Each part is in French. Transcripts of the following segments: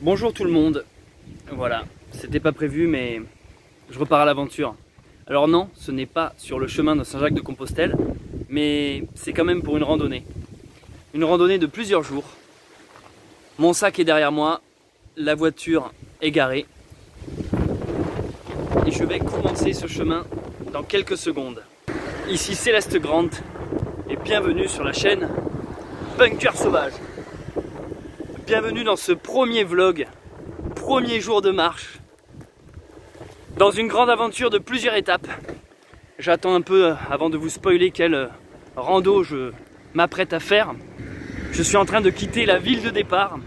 Bonjour tout le monde, voilà, c'était pas prévu mais je repars à l'aventure. Alors non, ce n'est pas sur le chemin de Saint-Jacques-de-Compostelle, mais c'est quand même pour une randonnée. Une randonnée de plusieurs jours. Mon sac est derrière moi, la voiture est garée. Et je vais commencer ce chemin dans quelques secondes. Ici Céleste Grant et bienvenue sur la chaîne Bunker Sauvage. Bienvenue dans ce premier vlog, premier jour de marche, dans une grande aventure de plusieurs étapes. J'attends un peu avant de vous spoiler quelle rando je m'apprête à faire. Je suis en train de quitter la ville de départ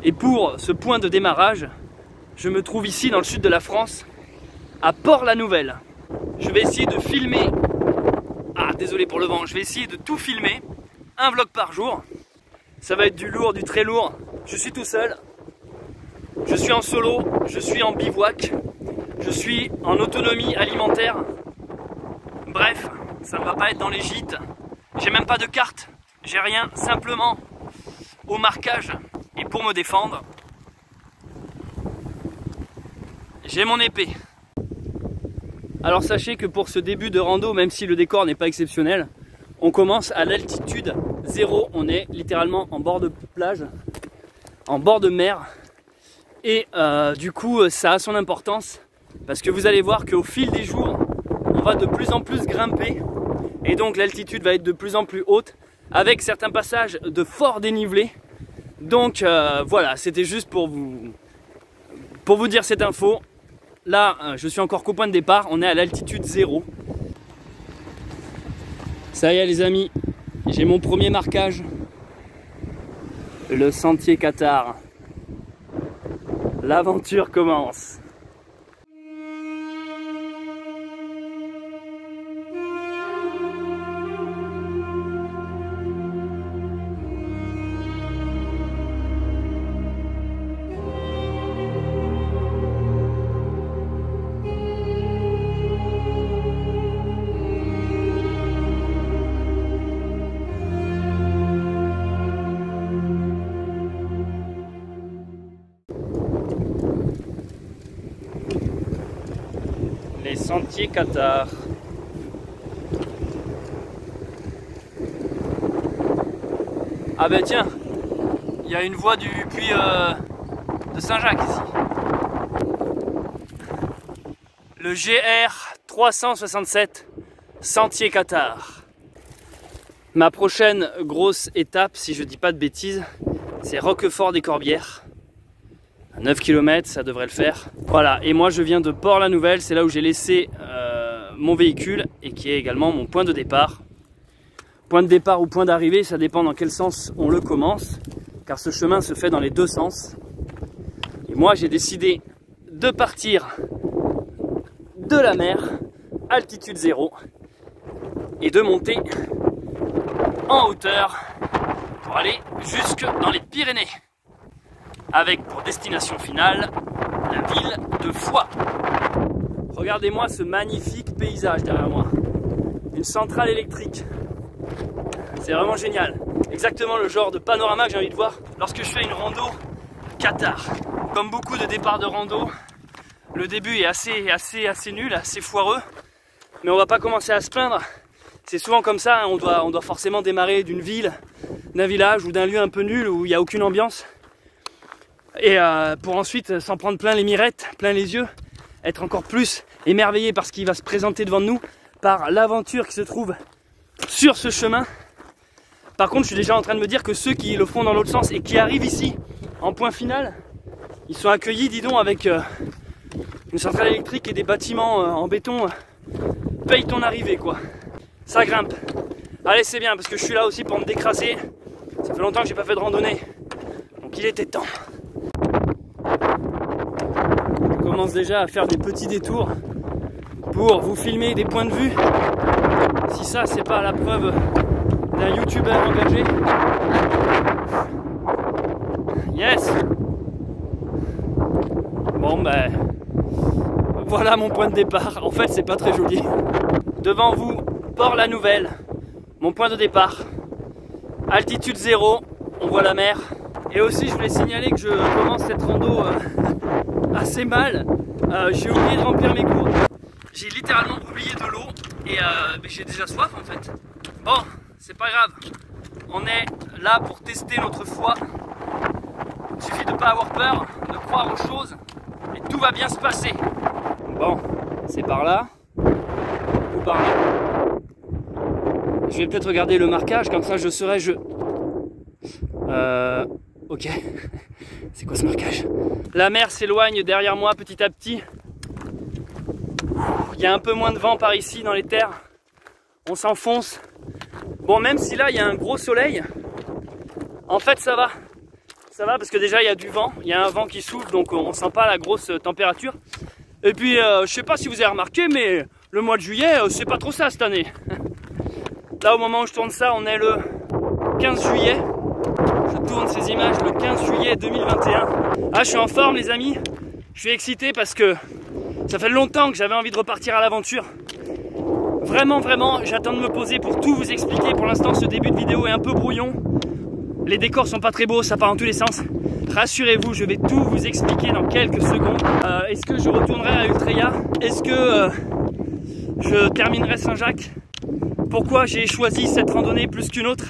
et pour ce point de démarrage, je me trouve ici dans le sud de la France, à Port-la-Nouvelle. Je vais essayer de filmer, désolé pour le vent, je vais essayer de tout filmer, un vlog par jour. Ça va être du lourd, du très lourd. Je suis tout seul. Je suis en solo, je suis en bivouac. Je suis en autonomie alimentaire. Bref, ça ne va pas être dans les gîtes. J'ai même pas de carte. J'ai rien, simplement au marquage. Et pour me défendre, j'ai mon épée. Alors sachez que pour ce début de rando, même si le décor n'est pas exceptionnel, on commence à l'altitude 0, on est littéralement en bord de plage, en bord de mer. Et du coup, ça a son importance parce que vous allez voir qu'au fil des jours, on va de plus en plus grimper. Et donc l'altitude va être de plus en plus haute avec certains passages de fort dénivelé. Donc voilà, c'était juste pour vous dire cette info. Là, je suis encore qu'au point de départ, on est à l'altitude 0. Ça y est les amis, j'ai mon premier marquage, le sentier Qatar. L'aventure commence. Les sentiers Qatar. Ah ben tiens, il y a une voie du puits de Saint-Jacques ici. Le GR 367 Sentier Qatar. Ma prochaine grosse étape, si je dis pas de bêtises, c'est Roquefort-des-Corbières. 9 km, ça devrait le faire. Voilà, et moi je viens de Port-la-Nouvelle, c'est là où j'ai laissé mon véhicule et qui est également mon point de départ. Point de départ ou point d'arrivée, ça dépend dans quel sens on le commence, car ce chemin se fait dans les deux sens. Et moi j'ai décidé de partir de la mer, altitude 0, et de monter en hauteur pour aller jusque dans les Pyrénées. Avec pour destination finale la ville de Foix. Regardez-moi ce magnifique paysage derrière moi. Une centrale électrique. C'est vraiment génial. Exactement le genre de panorama que j'ai envie de voir lorsque je fais une rando Qatar. Comme beaucoup de départs de rando, le début est assez nul, assez foireux. Mais on va pas commencer à se plaindre. C'est souvent comme ça, hein. On doit forcément démarrer d'une ville, d'un village ou d'un lieu un peu nul où il n'y a aucune ambiance. Et pour ensuite s'en prendre plein les mirettes, plein les yeux, être encore plus émerveillé par ce qui va se présenter devant nous, par l'aventure qui se trouve sur ce chemin. Par contre, je suis déjà en train de me dire que ceux qui le font dans l'autre sens et qui arrivent ici en point final, ils sont accueillis, dis donc, avec une centrale électrique et des bâtiments en béton. Paye ton arrivée, quoi. Ça grimpe. Allez, c'est bien parce que je suis là aussi pour me décrasser. Ça fait longtemps que j'ai pas fait de randonnée, donc il était temps. Je commence déjà à faire des petits détours pour vous filmer des points de vue. Si ça, c'est pas la preuve d'un youtubeur engagé. Yes. Bon ben, voilà mon point de départ. En fait, c'est pas très joli. Devant vous, Port-la-Nouvelle, mon point de départ. Altitude 0, on voit la mer. Et aussi je voulais signaler que je commence cette rando assez mal. J'ai oublié de remplir mes gourdes. J'ai littéralement oublié de l'eau et j'ai déjà soif en fait. Bon, c'est pas grave. On est là pour tester notre foi. Il suffit de ne pas avoir peur, de croire aux choses et tout va bien se passer. Bon, c'est par là ou par là. Je vais peut-être regarder le marquage, comme ça je saurai. Ok. C'est quoi ce marquage? La mer s'éloigne derrière moi petit à petit. Il y a un peu moins de vent par ici dans les terres. On s'enfonce. Bon, même si là il y a un gros soleil, en fait ça va. Ça va parce que déjà il y a du vent. Il y a un vent qui souffle, donc on sent pas la grosse température. Et puis je sais pas si vous avez remarqué, mais le mois de juillet c'est pas trop ça cette année. Là au moment où je tourne ça, on est le 15 juillet. Je tourne ces images le 15 juillet 2021. Ah, je suis en forme les amis. Je suis excité parce que ça fait longtemps que j'avais envie de repartir à l'aventure. Vraiment, j'attends de me poser pour tout vous expliquer. Pour l'instant, ce début de vidéo est un peu brouillon. Les décors sont pas très beaux, ça part dans tous les sens. Rassurez-vous, je vais tout vous expliquer dans quelques secondes. Est-ce que je retournerai à Ultreya? Est-ce que je terminerai Saint-Jacques? Pourquoi j'ai choisi cette randonnée plus qu'une autre?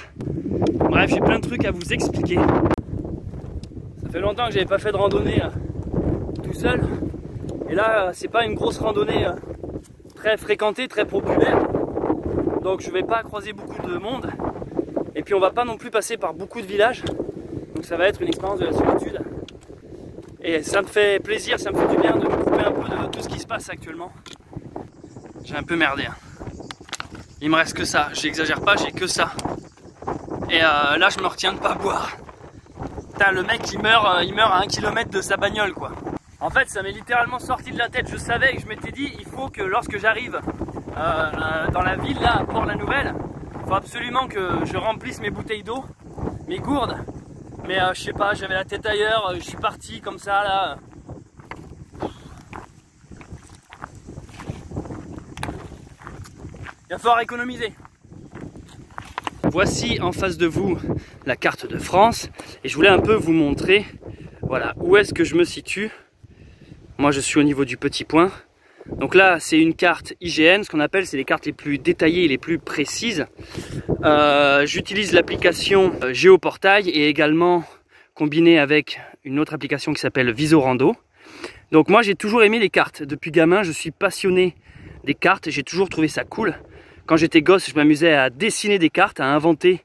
Bref, j'ai plein de trucs à vous expliquer. Ça fait longtemps que j'avais pas fait de randonnée tout seul. Et là, c'est pas une grosse randonnée très fréquentée, très populaire. Donc je vais pas croiser beaucoup de monde. Et puis on va pas non plus passer par beaucoup de villages. Donc ça va être une expérience de la solitude. Et ça me fait plaisir, ça me fait du bien de me couper un peu de tout ce qui se passe actuellement. J'ai un peu merdé. Il me reste que ça, j'exagère pas, j'ai que ça. Et là je me retiens de pas boire. Putain, le mec il meurt à 1 km de sa bagnole quoi. En fait ça m'est littéralement sorti de la tête. Je savais que je m'étais dit il faut que lorsque j'arrive dans la ville là à Port-la-Nouvelle, il faut absolument que je remplisse mes bouteilles d'eau, mes gourdes. Mais je sais pas, j'avais la tête ailleurs, je suis parti comme ça là. Il va falloir économiser. Voici en face de vous la carte de France et je voulais un peu vous montrer voilà, où est-ce que je me situe. Moi je suis au niveau du petit point. Donc là c'est une carte IGN, ce qu'on appelle, c'est les cartes les plus détaillées et les plus précises. J'utilise l'application Géoportail et également combiné avec une autre application qui s'appelle Visorando. Donc moi j'ai toujours aimé les cartes. Depuis gamin je suis passionné des cartes et j'ai toujours trouvé ça cool. Quand j'étais gosse, je m'amusais à dessiner des cartes, à inventer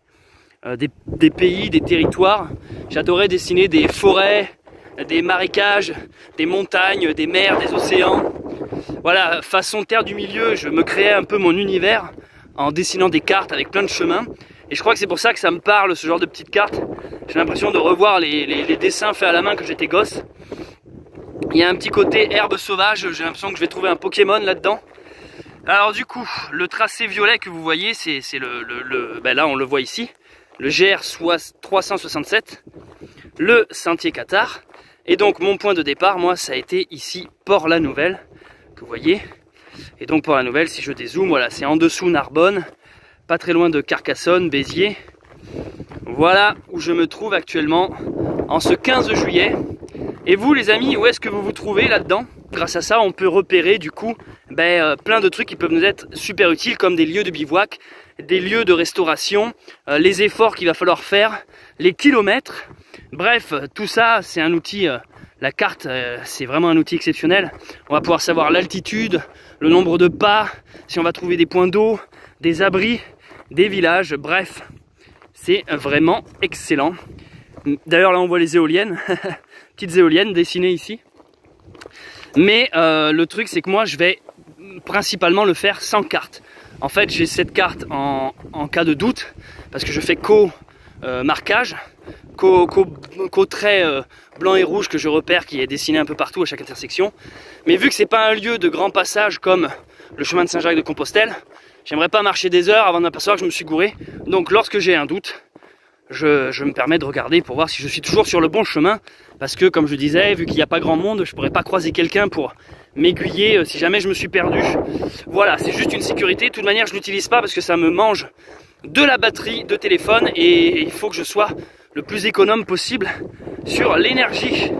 des pays, des territoires. J'adorais dessiner des forêts, des marécages, des montagnes, des mers, des océans. Voilà, façon terre du milieu, je me créais un peu mon univers en dessinant des cartes avec plein de chemins. Et je crois que c'est pour ça que ça me parle, ce genre de petites cartes. J'ai l'impression de revoir les dessins faits à la main quand j'étais gosse. Il y a un petit côté herbe sauvage, j'ai l'impression que je vais trouver un Pokémon là-dedans. Alors du coup, le tracé violet que vous voyez, c'est ben là on le voit ici, le GR 367, le sentier Qatar. Et donc mon point de départ, moi, ça a été ici Port-la-Nouvelle, que vous voyez. Et donc Port-la-Nouvelle, si je dézoome, voilà, c'est en dessous Narbonne, pas très loin de Carcassonne, Béziers. Voilà où je me trouve actuellement en ce 15 juillet. Et vous les amis, où est-ce que vous vous trouvez là-dedans? Grâce à ça, on peut repérer du coup plein de trucs qui peuvent nous être super utiles, comme des lieux de bivouac, des lieux de restauration, les efforts qu'il va falloir faire, les kilomètres. Bref, tout ça, c'est un outil, la carte, c'est vraiment un outil exceptionnel. On va pouvoir savoir l'altitude, le nombre de pas, si on va trouver des points d'eau, des abris, des villages, bref, c'est vraiment excellent. D'ailleurs là on voit les éoliennes, petites éoliennes dessinées ici. Mais le truc c'est que moi je vais principalement le faire sans carte. En fait j'ai cette carte en cas de doute, parce que je fais marquage, trait blanc et rouge que je repère, qui est dessiné un peu partout à chaque intersection. Mais vu que c'est pas un lieu de grand passage comme le chemin de Saint-Jacques de Compostelle, j'aimerais pas marcher des heures avant de m'apercevoir que je me suis gouré. Donc lorsque j'ai un doute, je me permets de regarder pour voir si je suis toujours sur le bon chemin, parce que comme je disais, vu qu'il n'y a pas grand monde, je pourrais pas croiser quelqu'un pour m'aiguiller si jamais je me suis perdu. Voilà, c'est juste une sécurité. De toute manière je l'utilise pas parce que ça me mange de la batterie de téléphone et il faut que je sois le plus économe possible sur l'énergie.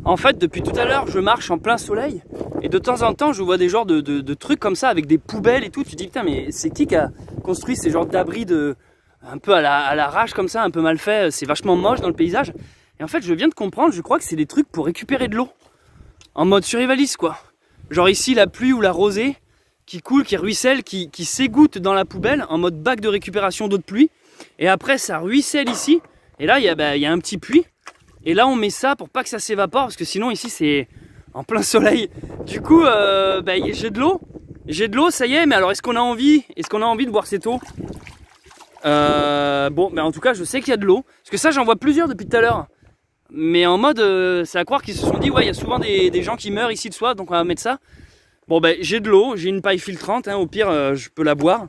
En fait, depuis tout à l'heure, je marche en plein soleil et de temps en temps, je vois des genres de trucs comme ça avec des poubelles et tout. Tu te dis putain, mais c'est qui a construit ces genres d'abris un peu à l'arrache comme ça, un peu mal fait. C'est vachement moche dans le paysage. Et en fait, je viens de comprendre, je crois que c'est des trucs pour récupérer de l'eau en mode survivaliste quoi. Genre ici, la pluie ou la rosée qui coule, qui ruisselle, qui s'égoutte dans la poubelle en mode bac de récupération d'eau de pluie. Et après, ça ruisselle ici. Et là, il y a un petit puits. Et là, on met ça pour pas que ça s'évapore, parce que sinon, ici, c'est en plein soleil. Du coup, j'ai de l'eau. J'ai de l'eau, ça y est, mais alors, est-ce qu'on a envie de boire cette eau? En tout cas, je sais qu'il y a de l'eau. Parce que ça, j'en vois plusieurs depuis tout à l'heure. Mais en mode, c'est à croire qu'ils se sont dit, ouais, il y a souvent des gens qui meurent ici de soif, donc on va mettre ça. Bon, j'ai de l'eau, j'ai une paille filtrante, hein, au pire, je peux la boire.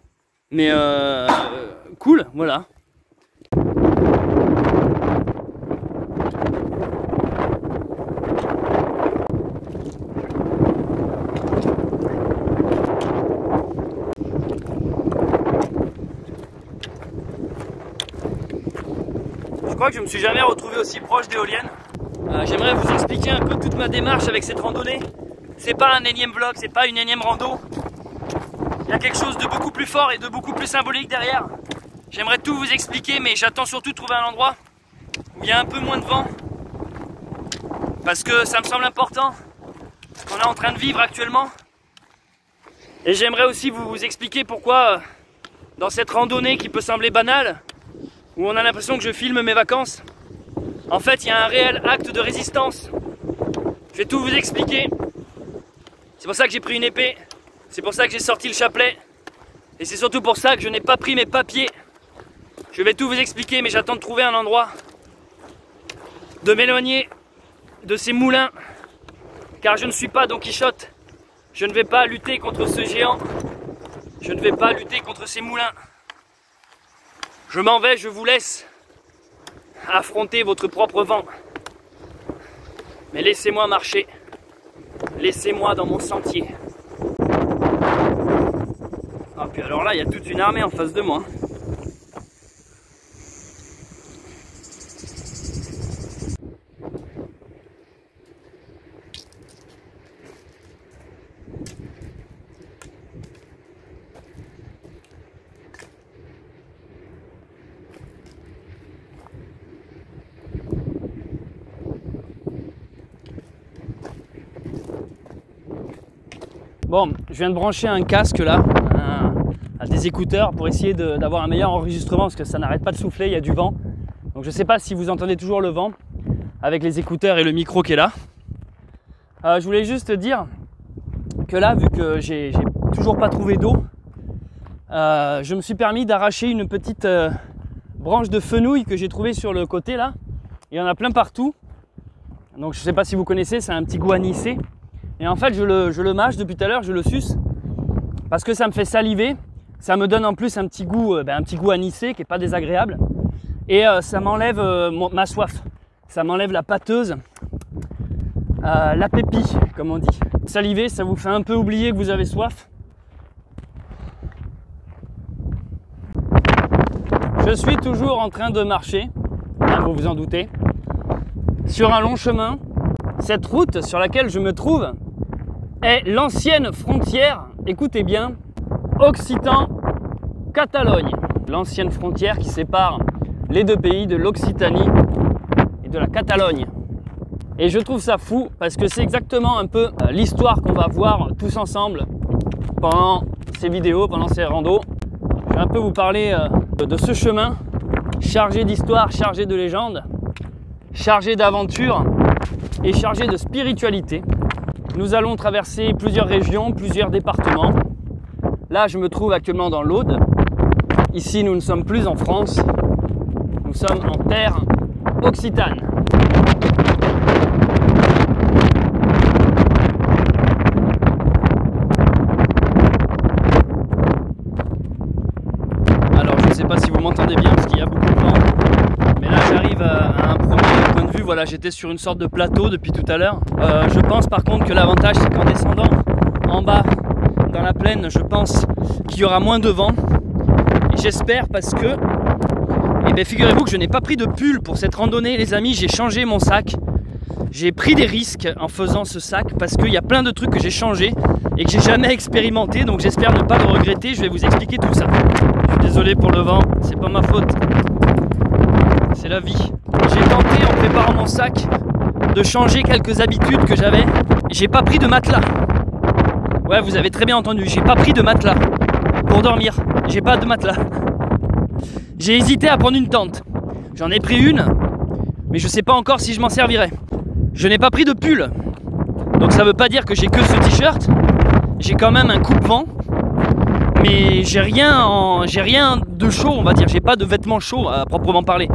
Mais cool, voilà. Je crois que je me suis jamais retrouvé aussi proche d'éoliennes. J'aimerais vous expliquer un peu toute ma démarche avec cette randonnée. C'est pas un énième vlog, c'est pas une énième rando. Il y a quelque chose de beaucoup plus fort et de beaucoup plus symbolique derrière. J'aimerais tout vous expliquer, mais j'attends surtout de trouver un endroit où il y a un peu moins de vent. Parce que ça me semble important, ce qu'on est en train de vivre actuellement. Et j'aimerais aussi vous expliquer pourquoi, dans cette randonnée qui peut sembler banale, où on a l'impression que je filme mes vacances, en fait il y a un réel acte de résistance. Je vais tout vous expliquer. C'est pour ça que j'ai pris une épée, c'est pour ça que j'ai sorti le chapelet, et c'est surtout pour ça que je n'ai pas pris mes papiers. Je vais tout vous expliquer, mais j'attends de trouver un endroit, de m'éloigner de ces moulins, car je ne suis pas Don Quichotte. Je ne vais pas lutter contre ce géant, je ne vais pas lutter contre ces moulins. Je m'en vais, je vous laisse affronter votre propre vent. Mais laissez-moi marcher, laissez-moi dans mon sentier. Ah, puis alors là, il y a toute une armée en face de moi. Bon, je viens de brancher un casque là, à des écouteurs pour essayer d'avoir un meilleur enregistrement parce que ça n'arrête pas de souffler, il y a du vent. Donc je ne sais pas si vous entendez toujours le vent avec les écouteurs et le micro qui est là. Je voulais juste dire que là, vu que j'ai toujours pas trouvé d'eau, je me suis permis d'arracher une petite branche de fenouil que j'ai trouvée sur le côté là. Il y en a plein partout. Donc je ne sais pas si vous connaissez, c'est un petit goût anisé. Et en fait, je le mâche depuis tout à l'heure, je le suce parce que ça me fait saliver. Ça me donne en plus un petit goût anisé qui n'est pas désagréable. Et ça m'enlève ma soif. Ça m'enlève la pâteuse, la pépille, comme on dit. Saliver, ça vous fait un peu oublier que vous avez soif. Je suis toujours en train de marcher, hein, vous vous en doutez, sur un long chemin. Cette route sur laquelle je me trouve est l'ancienne frontière, écoutez bien, Occitan-Catalogne. L'ancienne frontière qui sépare les deux pays de l'Occitanie et de la Catalogne. Et je trouve ça fou parce que c'est exactement un peu l'histoire qu'on va voir tous ensemble pendant ces vidéos, pendant ces randos. Je vais un peu vous parler de ce chemin chargé d'histoire, chargé de légendes, chargé d'aventures et chargé de spiritualité. Nous allons traverser plusieurs régions, plusieurs départements. Là, je me trouve actuellement dans l'Aude. Ici, nous ne sommes plus en France. Nous sommes en terre occitane. Alors, je ne sais pas si vous m'entendez bien parce qu'il y a beaucoup de vent. Mais là, j'arrive à un premier point de vue. Voilà, j'étais sur une sorte de plateau depuis tout à l'heure. Je pense par contre que l'avantage, c'est qu'en descendant en bas, dans la plaine, je pense qu'il y aura moins de vent. Et j'espère parce que Et bien figurez-vous que je n'ai pas pris de pull pour cette randonnée les amis, j'ai changé mon sac. J'ai pris des risques en faisant ce sac parce qu'il y a plein de trucs que j'ai changé et que j'ai jamais expérimenté, donc j'espère ne pas le regretter, je vais vous expliquer tout ça. Je suis désolé pour le vent, c'est pas ma faute. C'est la vie. J'ai tenté en préparant mon sac de changer quelques habitudes que j'avais. J'ai pas pris de matelas. Ouais, vous avez très bien entendu, j'ai pas pris de matelas pour dormir. J'ai pas de matelas. J'ai hésité à prendre une tente. J'en ai pris une, mais je sais pas encore si je m'en servirai. Je n'ai pas pris de pull. Donc ça veut pas dire que j'ai que ce t-shirt. J'ai quand même un coupe-vent. Mais j'ai rien de chaud, on va dire. J'ai pas de vêtements chauds à proprement parler.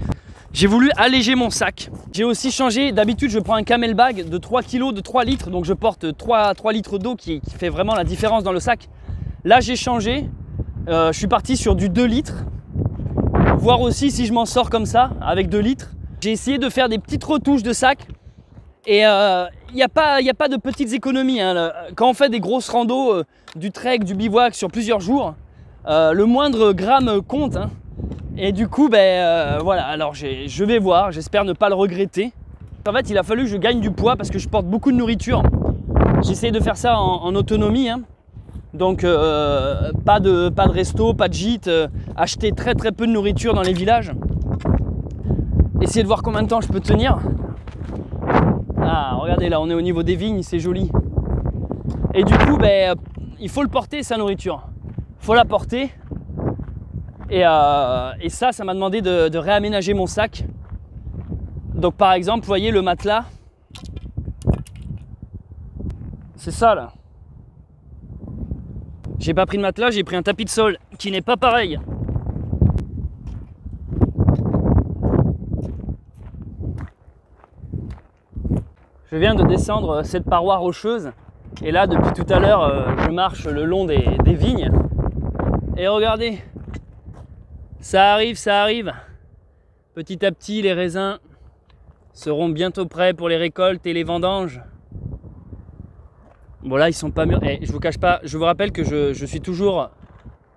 J'ai voulu alléger mon sac. J'ai aussi changé, d'habitude je prends un camel bag de 3 kg, de 3 litres. Donc je porte 3 litres d'eau qui fait vraiment la différence dans le sac. Là j'ai changé, je suis parti sur du 2 litres. Voir aussi si je m'en sors comme ça, avec 2 litres. J'ai essayé de faire des petites retouches de sac. Et il n'y a pas de petites économies. Hein. Quand on fait des grosses randos, du trek, du bivouac sur plusieurs jours, le moindre gramme compte. Hein. Et du coup, voilà, alors je vais voir, j'espère ne pas le regretter. En fait, il a fallu que je gagne du poids parce que je porte beaucoup de nourriture. J'essaie de faire ça en autonomie. Hein. Donc, pas de resto, pas de gîte, acheter très peu de nourriture dans les villages. Essayer de voir combien de temps je peux tenir. Ah, regardez là, on est au niveau des vignes, c'est joli. Et du coup, il faut le porter, sa nourriture. Il faut la porter. Et ça m'a demandé de réaménager mon sac. Donc par exemple, vous voyez le matelas. C'est ça là. J'ai pas pris de matelas, j'ai pris un tapis de sol qui n'est pas pareil. Je viens de descendre cette paroi rocheuse. Et là, depuis tout à l'heure, je marche le long des vignes. Et regardez. Ça arrive. Petit à petit, les raisins seront bientôt prêts pour les récoltes et les vendanges. Bon là, ils sont pas mûrs. Et je vous cache pas, je vous rappelle que je suis toujours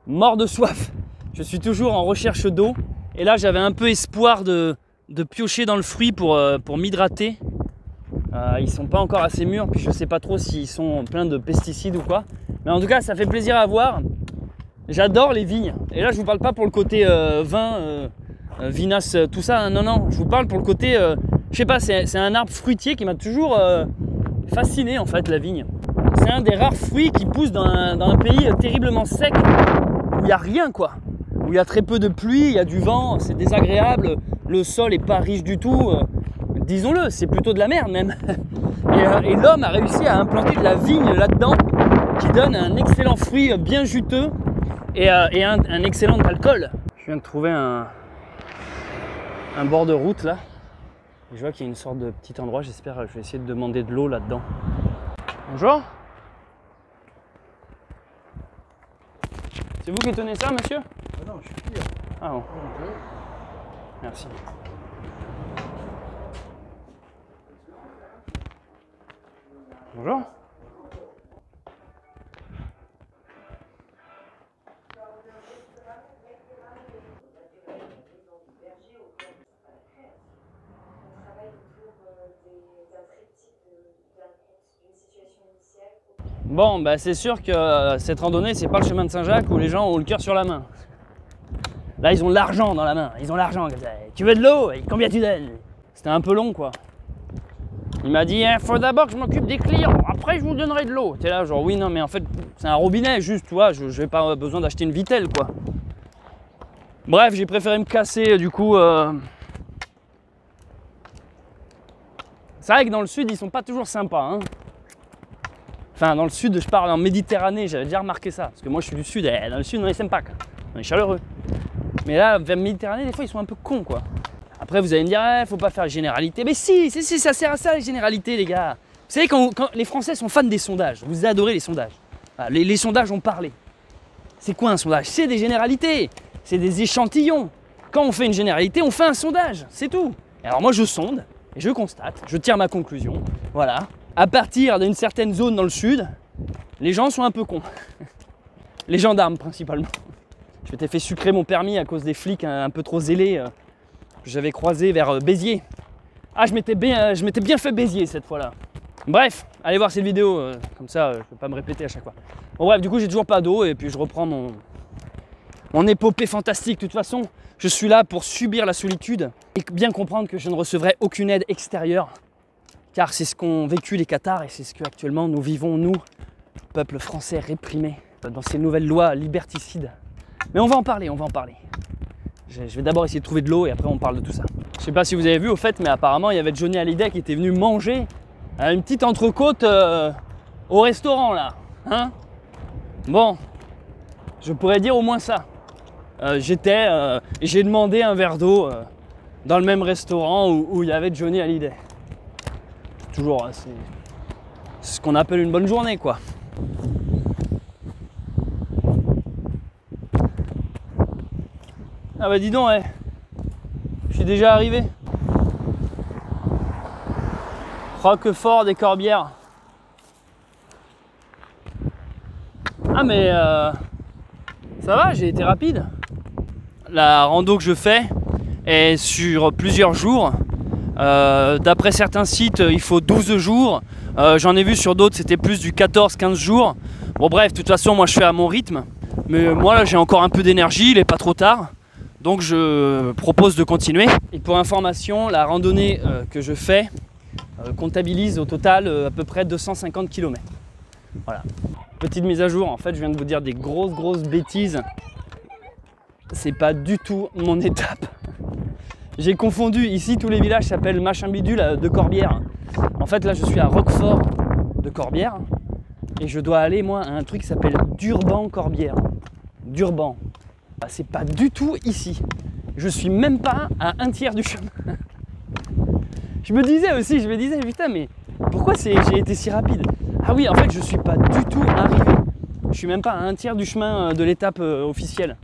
mort de soif. Je suis toujours en recherche d'eau. Et là, j'avais un peu espoir de piocher dans le fruit pour m'hydrater. Ils sont pas encore assez mûrs, puis je sais pas trop s'ils sont pleins de pesticides ou quoi. Mais en tout cas, ça fait plaisir à voir. J'adore les vignes. Et là, je vous parle pas pour le côté vin, vinasse, tout ça. Hein. Non. Je vous parle pour le côté, je sais pas, c'est un arbre fruitier qui m'a toujours fasciné en fait, la vigne. C'est un des rares fruits qui pousse dans un pays terriblement sec, où il n'y a rien quoi. Où il y a très peu de pluie, il y a du vent, c'est désagréable. Le sol est pas riche du tout. Disons-le, c'est plutôt de la merde même. Et l'homme a réussi à implanter de la vigne là-dedans, qui donne un excellent fruit bien juteux. Et un excellent alcool. Je viens de trouver un bord de route là. Je vois qu'il y a une sorte de petit endroit, j'espère, je vais essayer de demander de l'eau là-dedans. Bonjour. C'est vous qui tenez ça, monsieur? Ah non, je suis client. Ah bon. Merci. Bonjour. Bon, bah c'est sûr que cette randonnée, c'est pas le chemin de Saint-Jacques où les gens ont le cœur sur la main. Là, ils ont l'argent dans la main. Ils ont l'argent. Tu veux de l'eau? Combien tu donnes? C'était un peu long, quoi. Il m'a dit, faut d'abord que je m'occupe des clients. Après, je vous donnerai de l'eau. T'es là, genre, oui, non, mais en fait, c'est un robinet, juste, tu vois. Je n'ai pas besoin d'acheter une vitelle, quoi. Bref, j'ai préféré me casser, du coup. C'est vrai que dans le sud, ils sont pas toujours sympas, hein. Enfin, dans le sud, je parle en Méditerranée, j'avais déjà remarqué ça. Parce que moi, je suis du sud, et dans le sud, on est sympa, quoi. On est chaleureux. Mais là, vers Méditerranée, des fois, ils sont un peu cons, quoi. Après, vous allez me dire, faut pas faire généralité. Mais si, ça sert à ça, les généralités, les gars. Vous savez, quand les Français sont fans des sondages, vous adorez les sondages. Voilà, les sondages ont parlé. C'est quoi un sondage? C'est des généralités, c'est des échantillons. Quand on fait une généralité, on fait un sondage, c'est tout. Et alors moi, je sonde, et je constate, je tire ma conclusion. Voilà. À partir d'une certaine zone dans le sud, les gens sont un peu cons. Les gendarmes, principalement. Je m'étais fait sucrer mon permis à cause des flics un peu trop zélés j'avais croisé vers Béziers. Ah, je m'étais bien fait Béziers cette fois-là. Bref, allez voir cette vidéo, comme ça je ne peux pas me répéter à chaque fois. Bon bref, du coup j'ai toujours pas d'eau et puis je reprends mon épopée fantastique. De toute façon, je suis là pour subir la solitude et bien comprendre que je ne recevrai aucune aide extérieure. Car c'est ce qu'ont vécu les Cathares et c'est ce qu'actuellement nous vivons, nous, peuple français réprimé, dans ces nouvelles lois liberticides. Mais on va en parler, Je vais d'abord essayer de trouver de l'eau et après on parle de tout ça. Je sais pas si vous avez vu au fait, mais apparemment il y avait Johnny Hallyday qui était venu manger une petite entrecôte au restaurant là. Hein? Bon, je pourrais dire au moins ça. J'ai demandé un verre d'eau dans le même restaurant où il y avait Johnny Hallyday. Toujours, c'est ce qu'on appelle une bonne journée quoi. Ah bah dis donc, je suis déjà arrivé. Roquefort des Corbières. Ah mais ça va, j'ai été rapide. La rando que je fais est sur plusieurs jours. D'après certains sites, il faut 12 jours. J'en ai vu sur d'autres, c'était plus du 14-15 jours. Bon bref, de toute façon, moi je fais à mon rythme. Mais moi là, j'ai encore un peu d'énergie, il n'est pas trop tard. Donc je propose de continuer. Et pour information, la randonnée que je fais comptabilise au total à peu près 250 km. Voilà. Petite mise à jour, en fait je viens de vous dire des grosses bêtises. C'est pas du tout mon étape. J'ai confondu, ici tous les villages s'appellent machin bidule de Corbières. En fait là je suis à Roquefort de Corbières et je dois aller moi à un truc qui s'appelle Durban-Corbières. Durban. C'est pas du tout ici. Je suis même pas à un tiers du chemin. Je me disais putain mais pourquoi j'ai été si rapide? Ah oui, en fait je suis pas du tout arrivé. Je suis même pas à un tiers du chemin de l'étape officielle.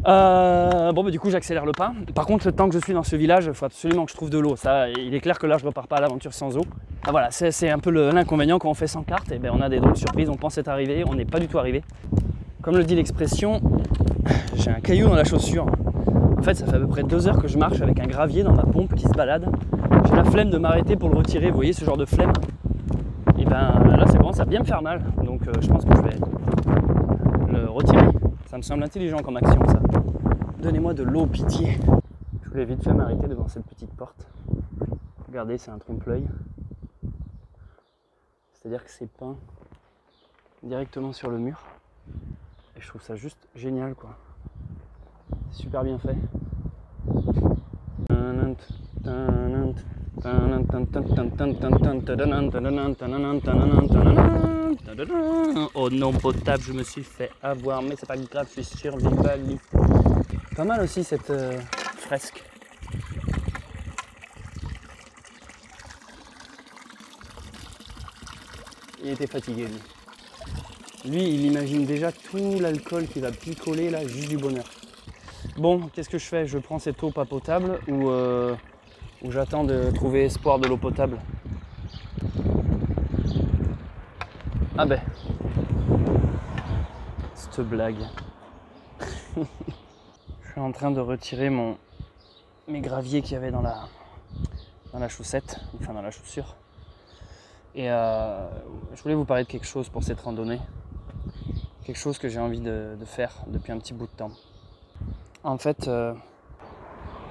Bon bah du coup j'accélère le pas. Par contre le temps que je suis dans ce village, il faut absolument que je trouve de l'eau. Ça, il est clair que là je repars pas à l'aventure sans eau. Ah voilà, c'est un peu l'inconvénient quand on fait sans carte. Et ben on a des drôles de surprises, on pense être arrivé, on n'est pas du tout arrivé. Comme le dit l'expression, j'ai un caillou dans la chaussure. En fait ça fait à peu près 2 heures que je marche avec un gravier dans ma pompe qui se balade. J'ai la flemme de m'arrêter pour le retirer, vous voyez ce genre de flemme. Et ben là ça commence à bien me faire mal. Donc je pense que je vais le retirer. Ça me semble intelligent comme action ça. Donnez-moi de l'eau, pitié. Je voulais vite fait m'arrêter devant cette petite porte. Regardez, c'est un trompe-l'œil. C'est-à-dire que c'est peint directement sur le mur. Et je trouve ça juste génial quoi. C'est super bien fait. Oh non potable, je me suis fait avoir, mais c'est pas grave, je suis survivali. Pas mal aussi cette fresque. Il était fatigué lui. Lui, il imagine déjà tout l'alcool qui va picoler là, juste du bonheur. Bon, qu'est-ce que je fais? Je prends cette eau pas potable ou j'attends de trouver espoir de l'eau potable? Ah ben, cette blague. Je suis en train de retirer mes graviers qu'il y avait dans la chaussette, enfin dans la chaussure. Et je voulais vous parler de quelque chose pour cette randonnée. Quelque chose que j'ai envie de faire depuis un petit bout de temps. En fait,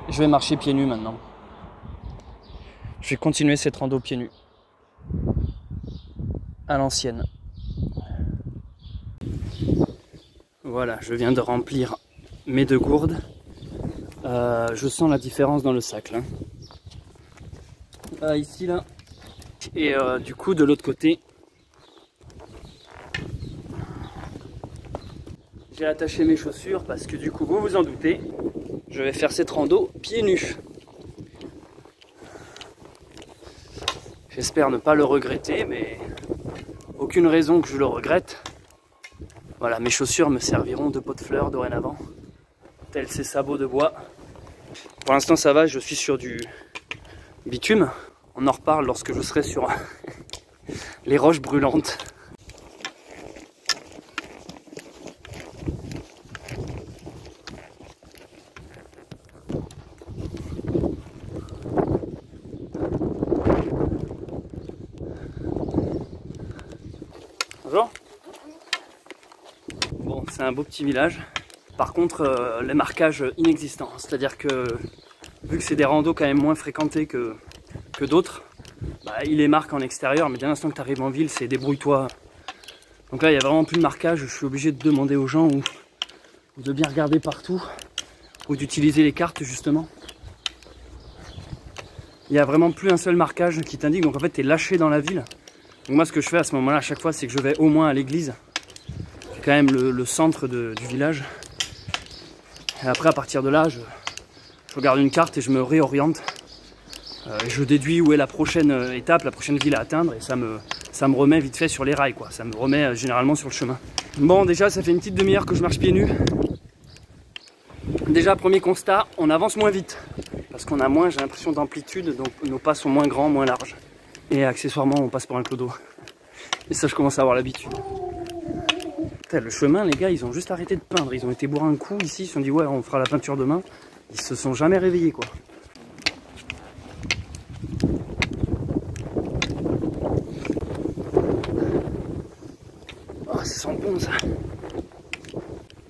je vais marcher pieds nus maintenant. Je vais continuer cette rando pieds nus. À l'ancienne. Voilà, je viens de remplir mes 2 gourdes. Je sens la différence dans le sac là. Ici là. Et du coup de l'autre côté, j'ai attaché mes chaussures parce que du coup vous vous en doutez, je vais faire cette rando pieds nus. J'espère ne pas le regretter, mais aucune raison que je le regrette. Voilà, mes chaussures me serviront de pot de fleurs dorénavant, tels ces sabots de bois. Pour l'instant ça va, je suis sur du bitume. On en reparle lorsque je serai sur les roches brûlantes. Bonjour. Bon, c'est un beau petit village. Par contre, les marquages inexistants. C'est-à-dire que, vu que c'est des randos quand même moins fréquentés que d'autres, bah, ils les marquent en extérieur, mais dès l'instant que tu arrives en ville, c'est débrouille-toi. Donc là, il n'y a vraiment plus de marquage. Je suis obligé de demander aux gens ou de bien regarder partout, ou d'utiliser les cartes justement. Il n'y a vraiment plus un seul marquage qui t'indique. Donc en fait, tu es lâché dans la ville. Donc moi, ce que je fais à ce moment-là, à chaque fois, c'est que je vais au moins à l'église. C'est quand même le centre du village. Et après, à partir de là, je regarde une carte et je me réoriente. Je déduis où est la prochaine étape, la prochaine ville à atteindre, et ça me remet vite fait sur les rails, quoi. Ça me remet généralement sur le chemin. Bon, déjà, ça fait une petite demi-heure que je marche pieds nus. Déjà, premier constat, on avance moins vite. Parce qu'on a moins, j'ai l'impression, d'amplitude, donc nos pas sont moins grands, moins larges. Et accessoirement, on passe pour un clodo. Et ça, je commence à avoir l'habitude. Le chemin, les gars, ils ont juste arrêté de peindre. Ils ont été boire un coup ici, ils se sont dit ouais, on fera la peinture demain. Ils se sont jamais réveillés, quoi. Oh, ça sent bon, ça.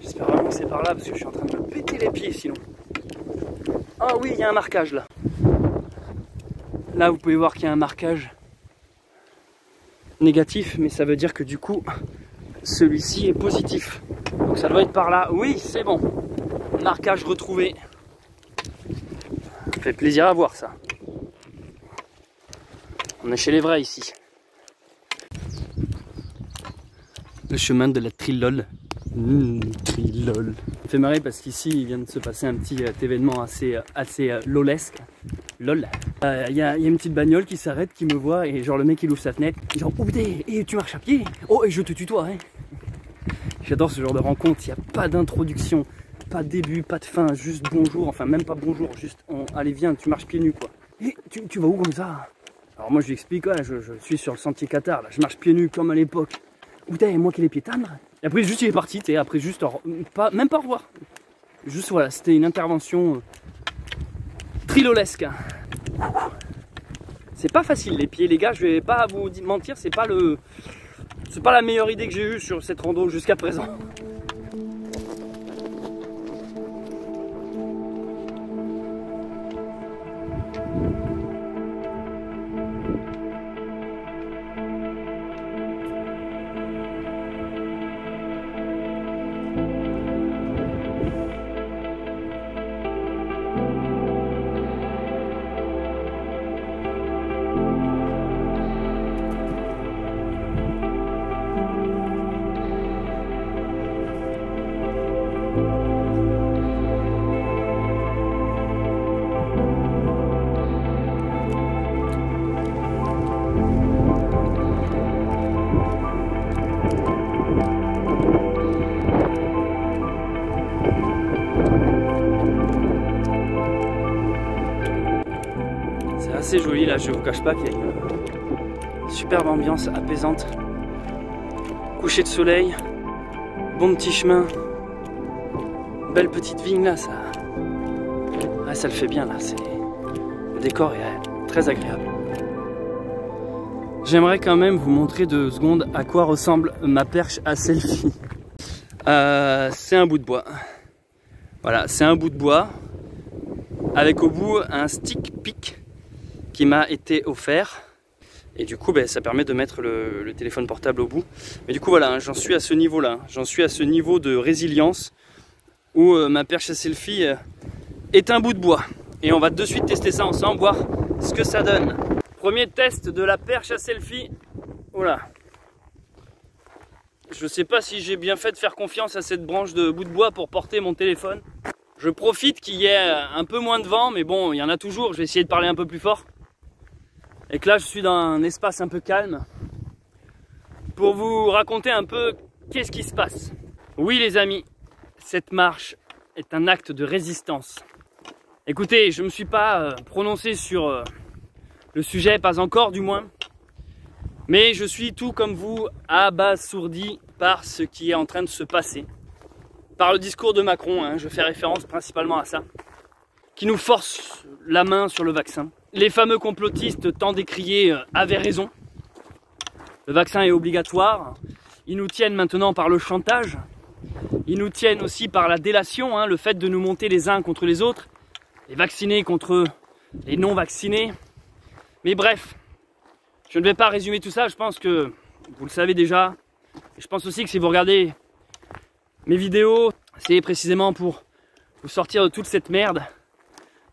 J'espère vraiment que c'est par là, parce que je suis en train de me péter les pieds, sinon. Ah oui, il y a un marquage, là. Là, vous pouvez voir qu'il y a un marquage négatif, mais ça veut dire que du coup, celui-ci est positif. Donc ça doit être par là. Oui, c'est bon. Marquage retrouvé. Ça fait plaisir à voir, ça. On est chez les vrais ici. Le chemin de la Trilol. Trilol. Ça me fait marrer parce qu'ici il vient de se passer un petit événement assez lolesque. Lol. Il y a une petite bagnole qui s'arrête, qui me voit, et genre le mec il ouvre sa fenêtre. Genre, oh putain, et tu marches à pied? Oh, et je te tutoie, hein. J'adore ce genre de rencontre. Il n'y a pas d'introduction, pas de début, pas de fin, juste bonjour. Enfin, même pas bonjour, juste allez, viens, tu marches pieds nus, quoi. Et tu vas où comme ça? Alors moi je lui explique, ouais, je suis sur le sentier Qatar, là, je marche pieds nus comme à l'époque. Putain, moi qui les pieds tendres. Et après juste il est parti, et après juste, même pas au revoir. Juste voilà, c'était une intervention trilolesque. C'est pas facile les pieds, les gars, je vais pas vous mentir, c'est pas la meilleure idée que j'ai eue sur cette rando jusqu'à présent. C'est joli là, je vous cache pas qu'il y a une superbe ambiance apaisante. Coucher de soleil, bon petit chemin, belle petite vigne là, ça le fait bien là, le décor est très agréable. J'aimerais quand même vous montrer 2 secondes à quoi ressemble ma perche à selfie. C'est un bout de bois. Voilà, c'est un bout de bois avec au bout un stick pic qui m'a été offert, et du coup ça permet de mettre le téléphone portable au bout. Mais du coup voilà, hein, j'en suis à ce niveau là, j'en suis à ce niveau de résilience où ma perche à selfie est un bout de bois, et on va de suite tester ça ensemble, voir ce que ça donne. Premier test de la perche à selfie. Voilà, je sais pas si j'ai bien fait de faire confiance à cette branche de bout de bois pour porter mon téléphone. Je profite qu'il y ait un peu moins de vent, mais bon, il y en a toujours, je vais essayer de parler un peu plus fort. Et que là je suis dans un espace un peu calme pour vous raconter un peu qu'est-ce qui se passe. Oui les amis, cette marche est un acte de résistance. Écoutez, je ne me suis pas prononcé sur le sujet, pas encore du moins, mais je suis tout comme vous abasourdi par ce qui est en train de se passer. Par le discours de Macron, hein, je fais référence principalement à ça, qui nous force la main sur le vaccin. Les fameux complotistes tant décriés avaient raison. Le vaccin est obligatoire. Ils nous tiennent maintenant par le chantage. Ils nous tiennent aussi par la délation, hein, le fait de nous monter les uns contre les autres, les vaccinés contre les non vaccinés. Mais bref, je ne vais pas résumer tout ça, je pense que vous le savez déjà. Et je pense aussi que si vous regardez mes vidéos, c'est précisément pour vous sortir de toute cette merde,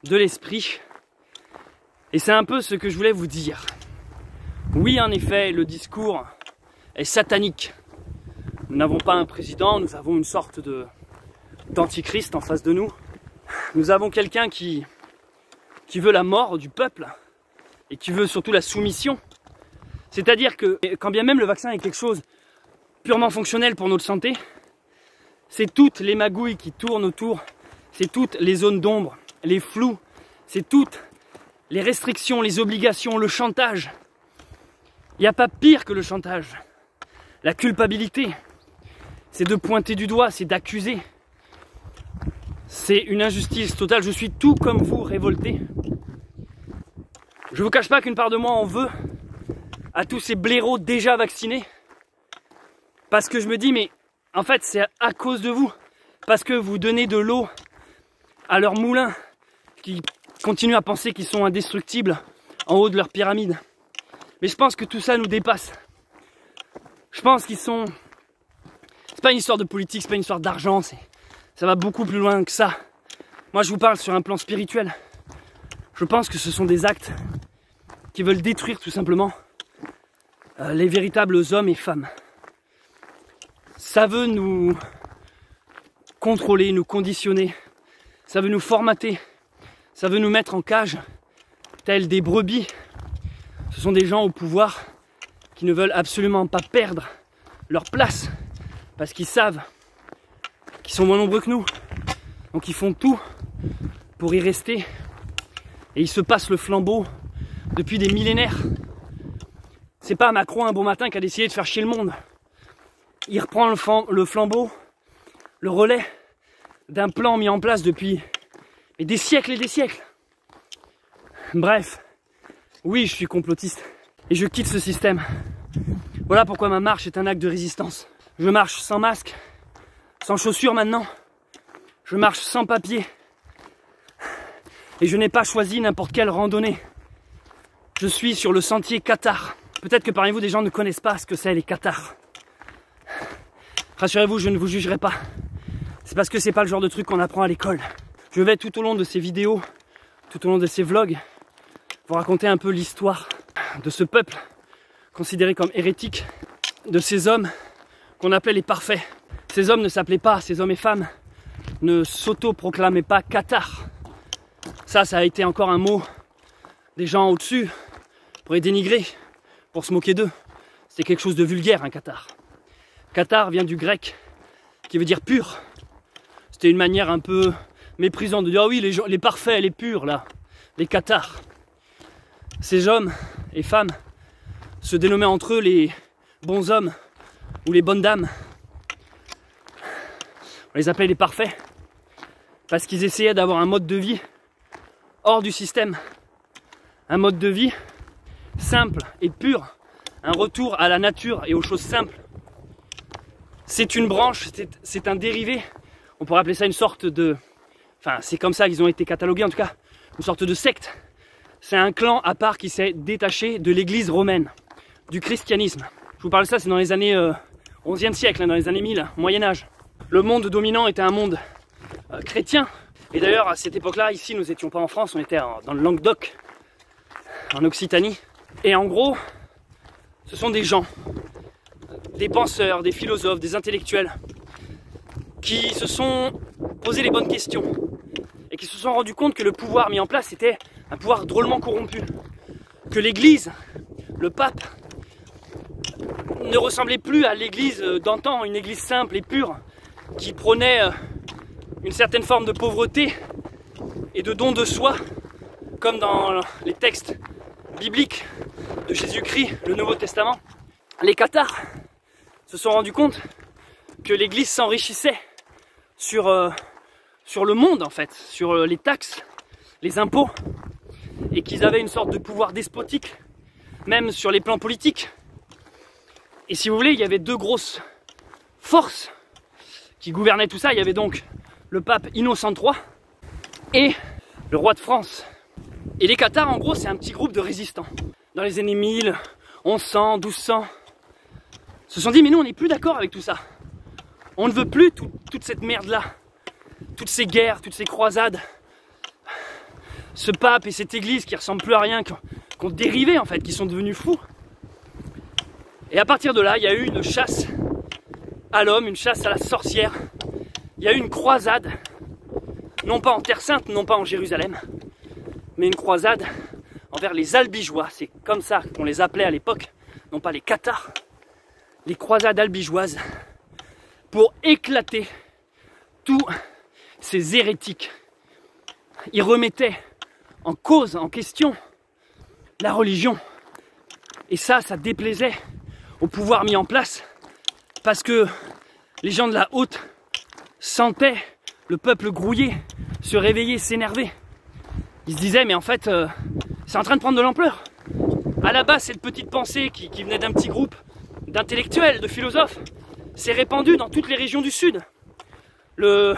de l'esprit. Et c'est un peu ce que je voulais vous dire. Oui, en effet, le discours est satanique. Nous n'avons pas un président, nous avons une sorte d'antichrist en face de nous. Nous avons quelqu'un qui veut la mort du peuple et qui veut surtout la soumission. C'est-à-dire que quand bien même le vaccin est quelque chose purement fonctionnel pour notre santé, c'est toutes les magouilles qui tournent autour, c'est toutes les zones d'ombre, les flous, c'est toutes les restrictions, les obligations, le chantage. Il n'y a pas pire que le chantage. La culpabilité, c'est de pointer du doigt, c'est d'accuser. C'est une injustice totale. Je suis tout comme vous, révolté. Je ne vous cache pas qu'une part de moi en veut à tous ces blaireaux déjà vaccinés. Parce que je me dis, mais en fait, c'est à cause de vous. Parce que vous donnez de l'eau à leurs moulins qui continuent à penser qu'ils sont indestructibles en haut de leur pyramide. Mais je pense que tout ça nous dépasse. Je pense qu'ils sont... C'est pas une histoire de politique, c'est pas une histoire d'argent, ça va beaucoup plus loin que ça. Moi je vous parle sur un plan spirituel. Je pense que ce sont des actes qui veulent détruire tout simplement les véritables hommes et femmes. Ça veut nous contrôler, nous conditionner, ça veut nous formater, ça veut nous mettre en cage, tels des brebis. Ce sont des gens au pouvoir qui ne veulent absolument pas perdre leur place parce qu'ils savent qu'ils sont moins nombreux que nous. Donc ils font tout pour y rester et ils se passent le flambeau depuis des millénaires. C'est pas Macron un bon matin qui a décidé de faire chier le monde. Il reprend le flambeau, le relais d'un plan mis en place depuis des siècles et des siècles. Bref, oui, je suis complotiste et je quitte ce système. Voilà pourquoi ma marche est un acte de résistance. Je marche sans masque, sans chaussures maintenant. Je marche sans papier. Et je n'ai pas choisi n'importe quelle randonnée. Je suis sur le sentier Qatar. Peut-être que parmi vous, des gens ne connaissent pas ce que c'est les Qatars. Rassurez-vous, je ne vous jugerai pas. C'est parce que c'est pas le genre de truc qu'on apprend à l'école. Je vais tout au long de ces vidéos, tout au long de ces vlogs, vous raconter un peu l'histoire de ce peuple considéré comme hérétique, de ces hommes qu'on appelait les parfaits. Ces hommes ne s'appelaient pas, ces hommes et femmes ne s'auto-proclamaient pas Qatar. Ça a été encore un mot des gens au-dessus pour les dénigrer, pour se moquer d'eux. C'était quelque chose de vulgaire, un Qatar. Qatar vient du grec, qui veut dire pur. C'était une manière un peu méprisante de dire ah oui, les parfaits, les purs là, les Qatars. Ces hommes et femmes se dénommaient entre eux les bons hommes ou les bonnes dames. On les appelait les parfaits parce qu'ils essayaient d'avoir un mode de vie hors du système, un mode de vie simple et pur, un retour à la nature et aux choses simples. C'est une branche, c'est un dérivé, on pourrait appeler ça une sorte de... Enfin, c'est comme ça qu'ils ont été catalogués en tout cas, une sorte de secte. C'est un clan à part qui s'est détaché de l'église romaine, du christianisme. Je vous parle de ça, c'est dans les années 11e siècle, hein, dans les années 1000, Moyen-Âge. Le monde dominant était un monde chrétien. Et d'ailleurs, à cette époque-là, ici, nous n'étions pas en France, on était dans le Languedoc, en Occitanie. Et en gros, ce sont des gens, des penseurs, des philosophes, des intellectuels, qui se sont posé les bonnes questions et qui se sont rendus compte que le pouvoir mis en place était un pouvoir drôlement corrompu. Que l'église, le pape, ne ressemblait plus à l'église d'antan, une église simple et pure, qui prônait une certaine forme de pauvreté et de don de soi, comme dans les textes bibliques de Jésus-Christ, le Nouveau Testament. Les Qatars se sont rendus compte que l'église s'enrichissait sur le monde en fait, sur les taxes, les impôts, et qu'ils avaient une sorte de pouvoir despotique, même sur les plans politiques. Et si vous voulez, il y avait deux grosses forces qui gouvernaient tout ça. Il y avait donc le pape Innocent III et le roi de France. Et les Cathares, en gros, c'est un petit groupe de résistants. Dans les années 1000, 1100, 1200, se sont dit, mais nous, on n'est plus d'accord avec tout ça. On ne veut plus toute cette merde-là. Toutes ces guerres, toutes ces croisades. Ce pape et cette église qui ressemblent plus à rien, qui ont dérivé, en fait, qui sont devenus fous. Et à partir de là, il y a eu une chasse à l'homme, une chasse à la sorcière. Il y a eu une croisade, non pas en Terre Sainte, non pas en Jérusalem, mais une croisade envers les albigeois. C'est comme ça qu'on les appelait à l'époque, non pas les Cathares, les croisades albigeoises, pour éclater tous ces hérétiques. Ils remettaient en cause, en question, la religion. Et ça déplaisait au pouvoir mis en place, parce que les gens de la haute sentaient le peuple grouiller, se réveiller, s'énerver. Ils se disaient, mais en fait, c'est en train de prendre de l'ampleur. À la base, cette petite pensée qui venait d'un petit groupe d'intellectuels, de philosophes, s'est répandue dans toutes les régions du Sud. Le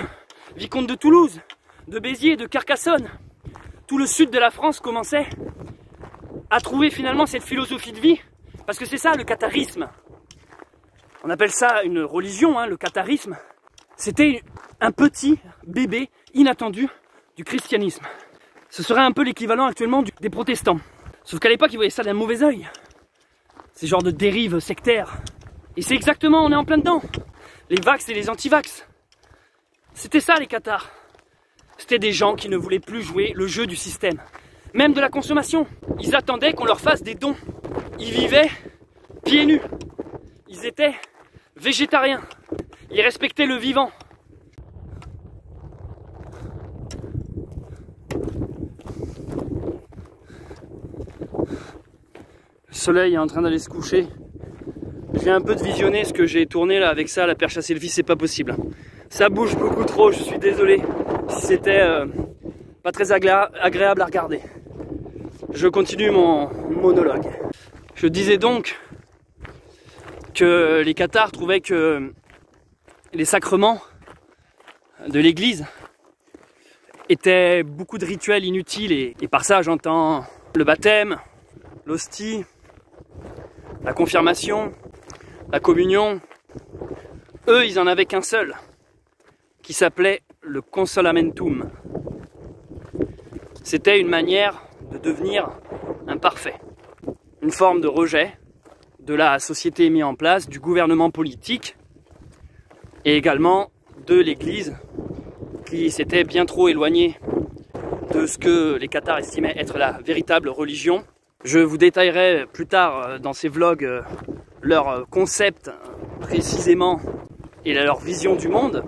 vicomte de Toulouse, de Béziers, de Carcassonne, tout le sud de la France commençait à trouver finalement cette philosophie de vie, parce que c'est ça le catharisme. On appelle ça une religion, hein, le catharisme. C'était un petit bébé inattendu du christianisme. Ce serait un peu l'équivalent actuellement des protestants. Sauf qu'à l'époque, ils voyaient ça d'un mauvais œil. Ces genres de dérives sectaires. Et c'est exactement, on est en plein dedans. Les vax et les anti-vax. C'était ça les Cathares. C'était des gens qui ne voulaient plus jouer le jeu du système. Même de la consommation. Ils attendaient qu'on leur fasse des dons. Ils vivaient pieds nus. Ils étaient végétariens. Ils respectaient le vivant. Le soleil est en train d'aller se coucher. Je viens un peu de visionner ce que j'ai tourné là avec ça, la perche à selfie, c'est pas possible. Ça bouge beaucoup trop, je suis désolé si c'était pas très agréable à regarder. Je continue mon monologue. Je disais donc que les Cathares trouvaient que les sacrements de l'église étaient beaucoup de rituels inutiles et par ça j'entends le baptême, l'hostie, la confirmation, la communion. Eux, ils en avaient qu'un seul, qui s'appelait le consolamentum. C'était une manière de devenir un parfait. Une forme de rejet de la société mise en place, du gouvernement politique et également de l'église qui s'était bien trop éloignée de ce que les Cathares estimaient être la véritable religion. Je vous détaillerai plus tard dans ces vlogs leur concept précisément et leur vision du monde,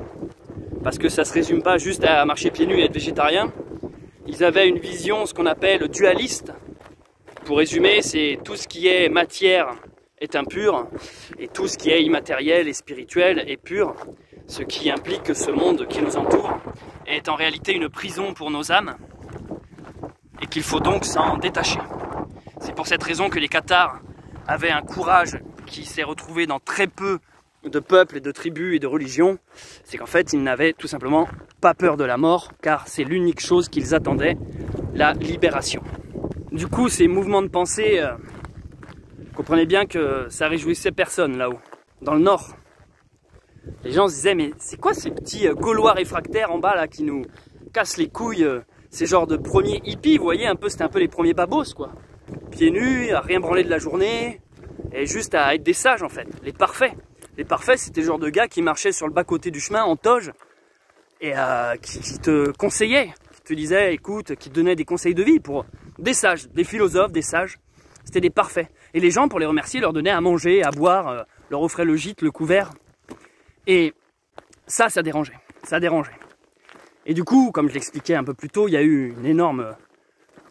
parce que ça ne se résume pas juste à marcher pieds nus et être végétarien. Ils avaient une vision, ce qu'on appelle dualiste. Pour résumer, c'est tout ce qui est matière est impur et tout ce qui est immatériel et spirituel est pur, ce qui implique que ce monde qui nous entoure est en réalité une prison pour nos âmes et qu'il faut donc s'en détacher. C'est pour cette raison que les Cathares avaient un courage qui s'est retrouvé dans très peu de peuples et de tribus et de religions. C'est qu'en fait, ils n'avaient tout simplement pas peur de la mort, car c'est l'unique chose qu'ils attendaient, la libération. Du coup, ces mouvements de pensée, comprenez bien que ça réjouissait personne là-haut, dans le nord. Les gens se disaient, mais c'est quoi ces petits Gaulois réfractaires en bas là qui nous cassent les couilles, ces genres de premiers hippies, vous voyez, c'était un peu les premiers babos quoi. Pieds nus, à rien branler de la journée, et juste à être des sages en fait, les parfaits. Les parfaits, c'était le genre de gars qui marchaient sur le bas-côté du chemin en toge, et qui te conseillaient, qui te disaient, écoute, qui te donnaient des conseils de vie pour des sages, des philosophes, des sages. C'était des parfaits. Et les gens, pour les remercier, leur donnaient à manger, à boire, leur offraient le gîte, le couvert. Et ça dérangeait. Ça dérangeait. Et du coup, comme je l'expliquais un peu plus tôt, il y a eu une énorme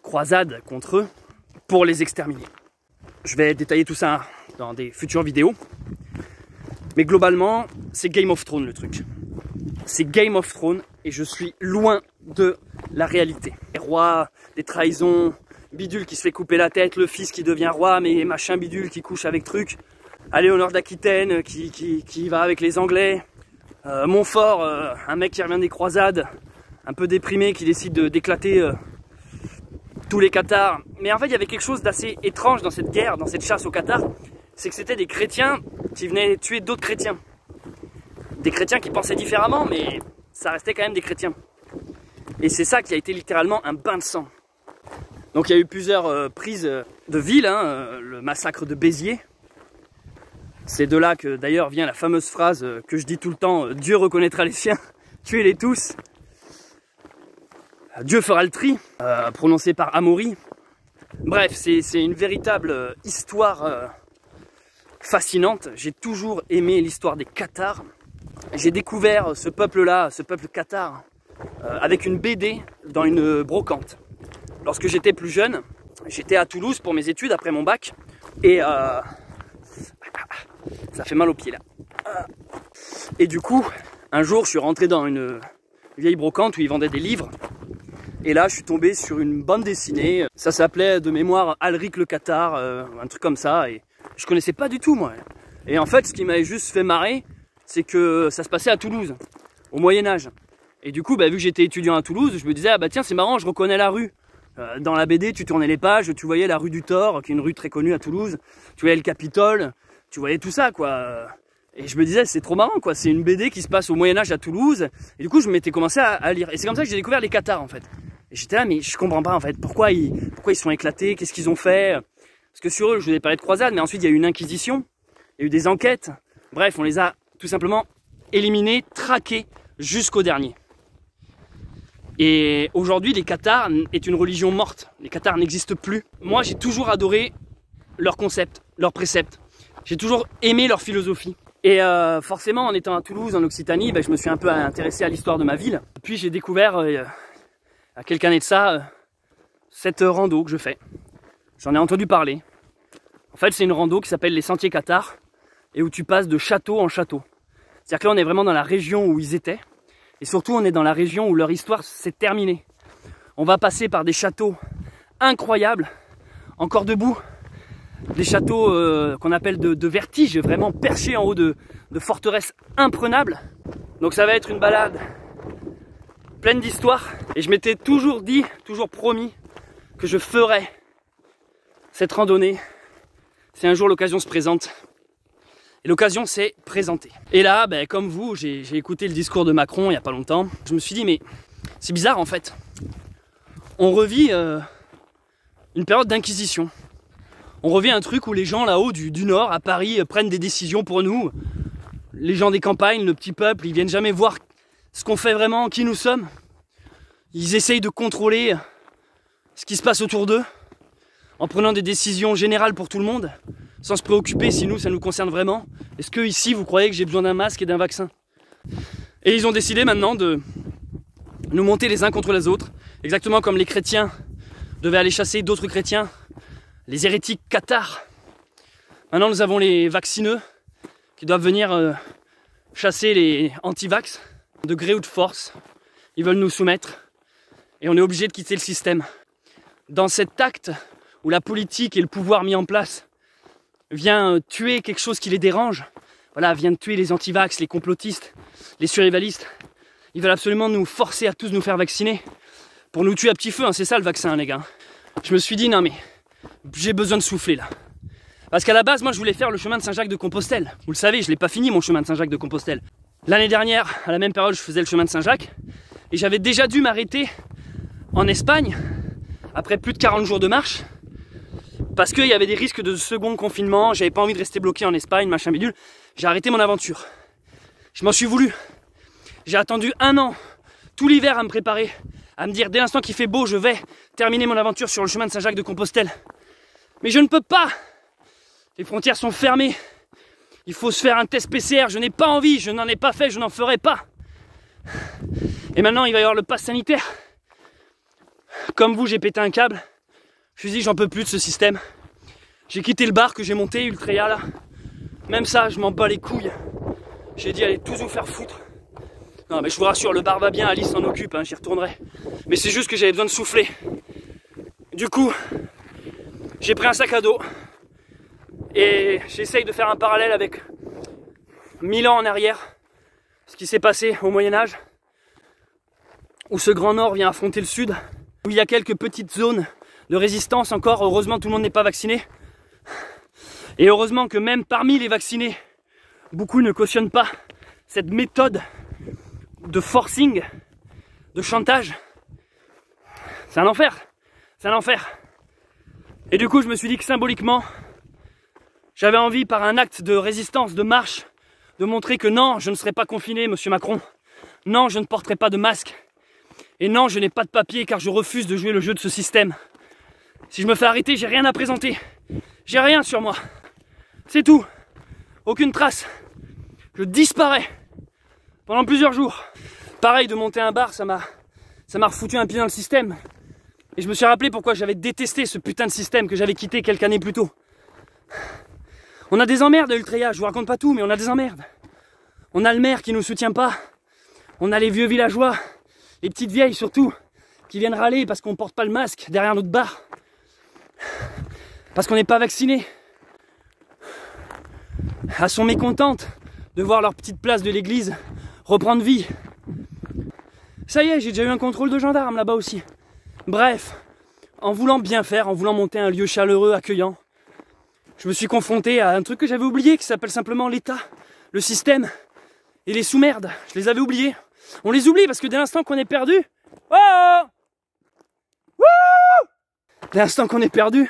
croisade contre eux pour les exterminer. Je vais détailler tout ça dans des futures vidéos. Mais globalement, c'est Game of Thrones le truc. C'est Game of Thrones et je suis loin de la réalité. Les rois, des trahisons, bidule qui se fait couper la tête, le fils qui devient roi, mais machin bidule qui couche avec truc. à Léonard d'Aquitaine qui va avec les Anglais, Montfort, un mec qui revient des croisades, un peu déprimé, qui décide d'éclater tous les Cathares. Mais en fait il y avait quelque chose d'assez étrange dans cette guerre, dans cette chasse aux Cathares, c'est que c'était des chrétiens qui venaient tuer d'autres chrétiens. Des chrétiens qui pensaient différemment, mais ça restait quand même des chrétiens. Et c'est ça qui a été littéralement un bain de sang. Donc il y a eu plusieurs prises de ville, hein, le massacre de Béziers. C'est de là que d'ailleurs vient la fameuse phrase que je dis tout le temps, Dieu reconnaîtra les siens, tuez-les tous. Dieu fera le tri, prononcé par Amaury. Bref, c'est une véritable histoire fascinante. J'ai toujours aimé l'histoire des Cathares. J'ai découvert ce peuple-là, ce peuple cathare, avec une BD dans une brocante. Lorsque j'étais plus jeune, j'étais à Toulouse pour mes études après mon bac. Et ça fait mal aux pieds là. Et du coup, un jour, je suis rentré dans une vieille brocante où ils vendaient des livres. Et là, je suis tombé sur une bande dessinée. Ça s'appelait de mémoire Alric le Cathare, un truc comme ça. Et je connaissais pas du tout, moi. Et en fait, ce qui m'avait juste fait marrer, c'est que ça se passait à Toulouse, au Moyen-Âge. Et du coup, vu que j'étais étudiant à Toulouse, je me disais, ah bah tiens, c'est marrant, je reconnais la rue. Dans la BD, tu tournais les pages, tu voyais la rue du Thor, qui est une rue très connue à Toulouse. Tu voyais le Capitole, tu voyais tout ça, quoi. Et je me disais, c'est trop marrant, quoi. C'est une BD qui se passe au Moyen-Âge à Toulouse. Et du coup, je m'étais commencé à lire. Et c'est comme ça que j'ai découvert les Cathares, en fait. Et j'étais là, mais je comprends pas, en fait. Pourquoi ils sont éclatés? Qu'est-ce qu'ils ont fait? Parce que sur eux, je vous ai parlé de croisade, mais ensuite, il y a eu une inquisition. Il y a eu des enquêtes. Bref, on les a tout simplement éliminés, traqués jusqu'au dernier. Et aujourd'hui, les Cathares est une religion morte. Les Cathares n'existent plus. Moi, j'ai toujours adoré leurs concepts, leurs préceptes. J'ai toujours aimé leur philosophie. Et forcément, en étant à Toulouse, en Occitanie, je me suis un peu intéressé à l'histoire de ma ville. Puis j'ai découvert, à quelques années de ça, cette rando que je fais. J'en ai entendu parler. En fait, c'est une rando qui s'appelle les Sentiers Cathares et où tu passes de château en château. C'est-à-dire que là, on est vraiment dans la région où ils étaient. Et surtout, on est dans la région où leur histoire s'est terminée. On va passer par des châteaux incroyables, encore debout. Des châteaux qu'on appelle de vertige, vraiment perchés en haut de forteresses imprenables. Donc ça va être une balade pleine d'histoires. Et je m'étais toujours dit, toujours promis, que je ferais cette randonnée si un jour l'occasion se présente. Et l'occasion s'est présentée. Et là, comme vous, j'ai écouté le discours de Macron il n'y a pas longtemps. Je me suis dit, mais c'est bizarre en fait. On revit une période d'inquisition. On revient un truc où les gens là-haut du Nord, à Paris, prennent des décisions pour nous. Les gens des campagnes, le petit peuple, ils viennent jamais voir ce qu'on fait vraiment, qui nous sommes. Ils essayent de contrôler ce qui se passe autour d'eux, en prenant des décisions générales pour tout le monde, sans se préoccuper si nous, ça nous concerne vraiment. Est-ce que ici, vous croyez que j'ai besoin d'un masque et d'un vaccin? Et ils ont décidé maintenant de nous monter les uns contre les autres, exactement comme les chrétiens devaient aller chasser d'autres chrétiens, les hérétiques cathares. Maintenant, nous avons les vaccineux qui doivent venir chasser les anti-vax, de gré ou de force. Ils veulent nous soumettre et on est obligé de quitter le système. Dans cet acte où la politique et le pouvoir mis en place vient tuer quelque chose qui les dérange, voilà, vient tuer les anti-vax, les complotistes, les survivalistes. Ils veulent absolument nous forcer à tous nous faire vacciner pour nous tuer à petit feu, hein, c'est ça le vaccin, les gars. Je me suis dit, non mais, j'ai besoin de souffler là. Parce qu'à la base, moi je voulais faire le chemin de Saint-Jacques-de-Compostelle. Vous le savez, je ne l'ai pas fini mon chemin de Saint-Jacques-de-Compostelle. L'année dernière, à la même période, je faisais le chemin de Saint-Jacques et j'avais déjà dû m'arrêter en Espagne après plus de 40 jours de marche. Parce qu'il y avait des risques de second confinement, j'avais pas envie de rester bloqué en Espagne, machin bidule. J'ai arrêté mon aventure. Je m'en suis voulu. J'ai attendu 1 an, tout l'hiver à me préparer, à me dire dès l'instant qu'il fait beau, je vais terminer mon aventure sur le chemin de Saint-Jacques-de-Compostelle. Mais je ne peux pas. Les frontières sont fermées. Il faut se faire un test PCR, je n'ai pas envie, je n'en ai pas fait, je n'en ferai pas. Et maintenant, il va y avoir le pass sanitaire. Comme vous, j'ai pété un câble. Je me suis dit, j'en peux plus de ce système. J'ai quitté le bar que j'ai monté, Ultria là. Même ça, je m'en bats les couilles. J'ai dit, allez tous vous faire foutre. Non, mais je vous rassure, le bar va bien, Alice s'en occupe, hein, j'y retournerai. Mais c'est juste que j'avais besoin de souffler. Du coup, j'ai pris un sac à dos. Et j'essaye de faire un parallèle avec 1000 ans en arrière, ce qui s'est passé au Moyen-Âge, où ce grand nord vient affronter le sud, où il y a quelques petites zones de résistance encore. Heureusement, tout le monde n'est pas vacciné. Et heureusement que même parmi les vaccinés, beaucoup ne cautionnent pas cette méthode de forcing, de chantage. C'est un enfer, c'est un enfer. Et du coup, je me suis dit que symboliquement, j'avais envie, par un acte de résistance, de marche, de montrer que non, je ne serai pas confiné, monsieur Macron. Non, je ne porterai pas de masque. Et non, je n'ai pas de papier car je refuse de jouer le jeu de ce système. Si je me fais arrêter, j'ai rien à présenter. J'ai rien sur moi. C'est tout. Aucune trace. Je disparais pendant plusieurs jours. Pareil, de monter un bar, ça m'a refoutu un pied dans le système. Et je me suis rappelé pourquoi j'avais détesté ce putain de système que j'avais quitté quelques années plus tôt. On a des emmerdes à Ultreya, je vous raconte pas tout, mais on a des emmerdes. On a le maire qui nous soutient pas. On a les vieux villageois, les petites vieilles surtout, qui viennent râler parce qu'on porte pas le masque derrière notre bar. Parce qu'on n'est pas vacciné. Elles sont mécontentes de voir leur petite place de l'église reprendre vie. Ça y est, j'ai déjà eu un contrôle de gendarme là-bas aussi. Bref, en voulant bien faire, en voulant monter un lieu chaleureux, accueillant, je me suis confronté à un truc que j'avais oublié, qui s'appelle simplement l'État, le système et les sous-merdes. Je les avais oubliés. On les oublie parce que dès l'instant qu'on est perdu, oh, dès l'instant qu'on est perdu,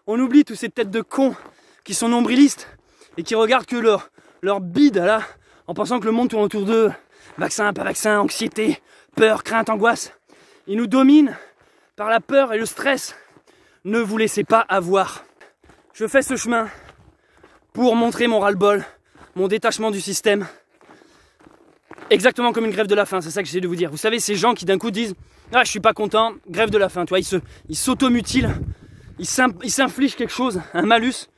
on oublie toutes ces têtes de cons qui sont nombrilistes et qui regardent que leur bide là, en pensant que le monde tourne autour d'eux. Vaccin, pas vaccin, anxiété, peur, crainte, angoisse. Ils nous dominent par la peur et le stress. Ne vous laissez pas avoir. Je fais ce chemin pour montrer mon ras-le-bol, mon détachement du système. Exactement comme une grève de la faim, c'est ça que j'essaie de vous dire. Vous savez, ces gens qui d'un coup disent « Ah, je suis pas content, grève de la faim », tu vois, ils s'automutilent, ils s'infligent quelque chose, un malus,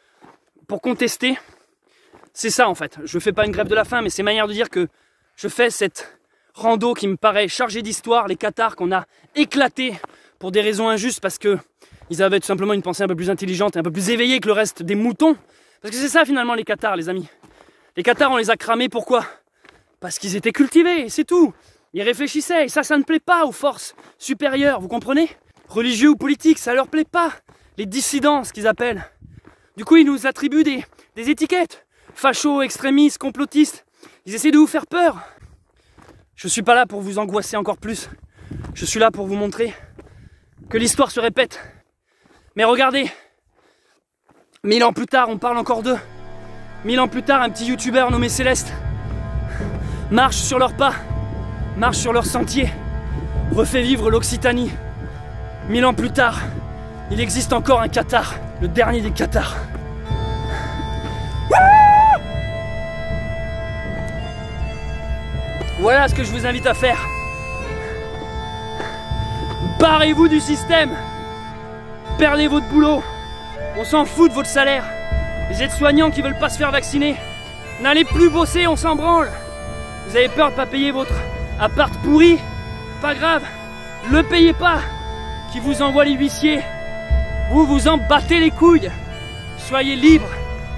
pour contester. C'est ça en fait, je fais pas une grève de la faim, mais c'est manière de dire que je fais cette rando qui me paraît chargée d'histoire, les cathares qu'on a éclatés pour des raisons injustes parce que ils avaient tout simplement une pensée un peu plus intelligente et un peu plus éveillée que le reste des moutons. Parce que c'est ça finalement les cathares, les amis. Les cathares, on les a cramés, pourquoi? Parce qu'ils étaient cultivés, c'est tout. Ils réfléchissaient, et ça ne plaît pas aux forces supérieures, vous comprenez? Religieux ou politiques, ça leur plaît pas. Les dissidents, ce qu'ils appellent. Du coup, ils nous attribuent des étiquettes. Fachos, extrémistes, complotistes. Ils essaient de vous faire peur. Je suis pas là pour vous angoisser encore plus. Je suis là pour vous montrer que l'histoire se répète. Mais regardez, 1000 ans plus tard, on parle encore d'eux. 1000 ans plus tard, un petit youtubeur nommé Céleste marche sur leurs pas, marche sur leur sentier, refait vivre l'Occitanie. 1000 ans plus tard, il existe encore un cathare, le dernier des cathares. Voilà ce que je vous invite à faire. Barrez-vous du système. Perdez votre boulot. On s'en fout de votre salaire. Les aides-soignants qui veulent pas se faire vacciner, n'allez plus bosser, on s'en branle. Vous avez peur de pas payer votre appart pourri? Pas grave, le payez pas. Qui vous envoie les huissiers, vous vous en battez les couilles. Soyez libres,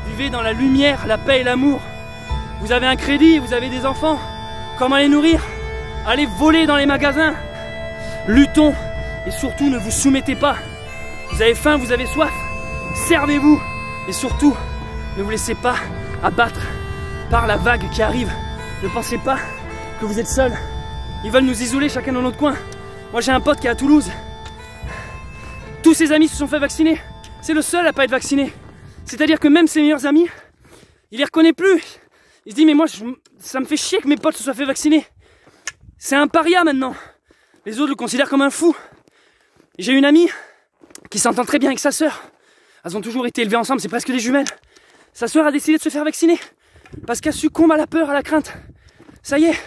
vivez dans la lumière, la paix et l'amour. Vous avez un crédit, vous avez des enfants. Comment les nourrir? Allez voler dans les magasins. Luttons et surtout ne vous soumettez pas. Vous avez faim, vous avez soif, servez-vous. Et surtout, ne vous laissez pas abattre par la vague qui arrive. Ne pensez pas que vous êtes seul. Ils veulent nous isoler chacun dans notre coin. Moi j'ai un pote qui est à Toulouse. Tous ses amis se sont fait vacciner. C'est le seul à pas être vacciné. C'est-à-dire que même ses meilleurs amis, il les reconnaît plus. Il se dit mais moi ça me fait chier que mes potes se soient fait vacciner. C'est un paria maintenant. Les autres le considèrent comme un fou. J'ai une amie qui s'entend très bien avec sa sœur. Elles ont toujours été élevées ensemble, c'est presque des jumelles. Sa sœur a décidé de se faire vacciner parce qu'elle succombe à la peur, à la crainte. Ça y est,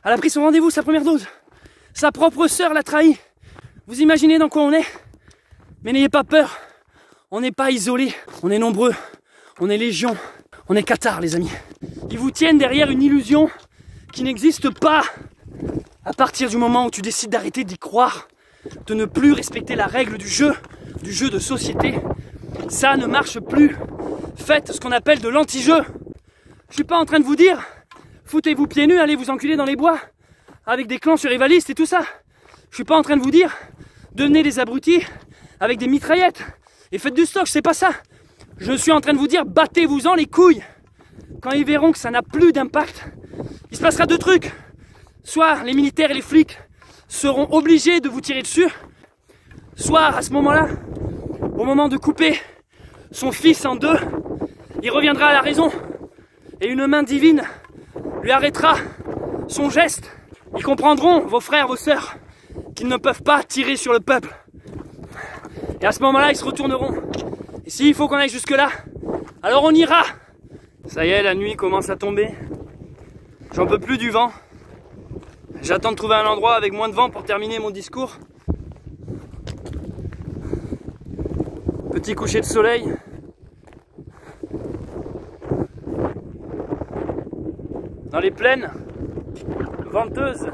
elle a pris son rendez-vous, sa première dose. Sa propre sœur l'a trahi. Vous imaginez dans quoi on est? Mais n'ayez pas peur, on n'est pas isolés, on est nombreux, on est légion, on est cathares les amis. Ils vous tiennent derrière une illusion qui n'existe pas. À partir du moment où tu décides d'arrêter d'y croire, de ne plus respecter la règle du jeu de société, ça ne marche plus. faites ce qu'on appelle de l'anti-jeu. Je suis pas en train de vous dire, foutez-vous pieds nus, allez vous enculer dans les bois, avec des clans survivalistes et tout ça. Je suis pas en train de vous dire, devenez des abrutis avec des mitraillettes et faites du stock, c'est pas ça. Je suis en train de vous dire, battez-vous-en les couilles. Quand ils verront que ça n'a plus d'impact, il se passera deux trucs. Soit les militaires et les flics seront obligés de vous tirer dessus, soit à ce moment-là, au moment de couper son fils en deux, il reviendra à la raison et une main divine lui arrêtera son geste. Ils comprendront, vos frères, vos sœurs, qu'ils ne peuvent pas tirer sur le peuple. Et à ce moment-là, ils se retourneront. Et s'il faut qu'on aille jusque-là, alors on ira. Ça y est, la nuit commence à tomber. J'en peux plus du vent. J'attends de trouver un endroit avec moins de vent pour terminer mon discours. Petit coucher de soleil. Dans les plaines venteuses.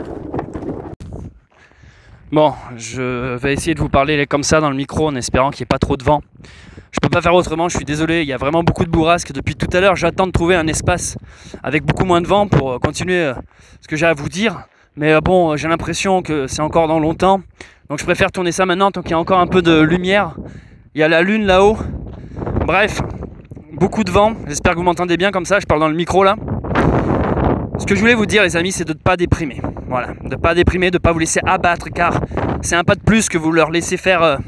Bon, je vais essayer de vous parler comme ça dans le micro en espérant qu'il n'y ait pas trop de vent. Je peux pas faire autrement, je suis désolé, il y a vraiment beaucoup de bourrasques. Depuis tout à l'heure, j'attends de trouver un espace avec beaucoup moins de vent pour continuer ce que j'ai à vous dire. Mais bon, j'ai l'impression que c'est encore dans longtemps. Donc je préfère tourner ça maintenant tant qu'il y a encore un peu de lumière. Il y a la lune là-haut. Bref, beaucoup de vent. J'espère que vous m'entendez bien comme ça, je parle dans le micro là. Ce que je voulais vous dire les amis, c'est de ne pas déprimer. Voilà, de ne pas déprimer, de ne pas vous laisser abattre car c'est un pas de plus que vous leur laissez faire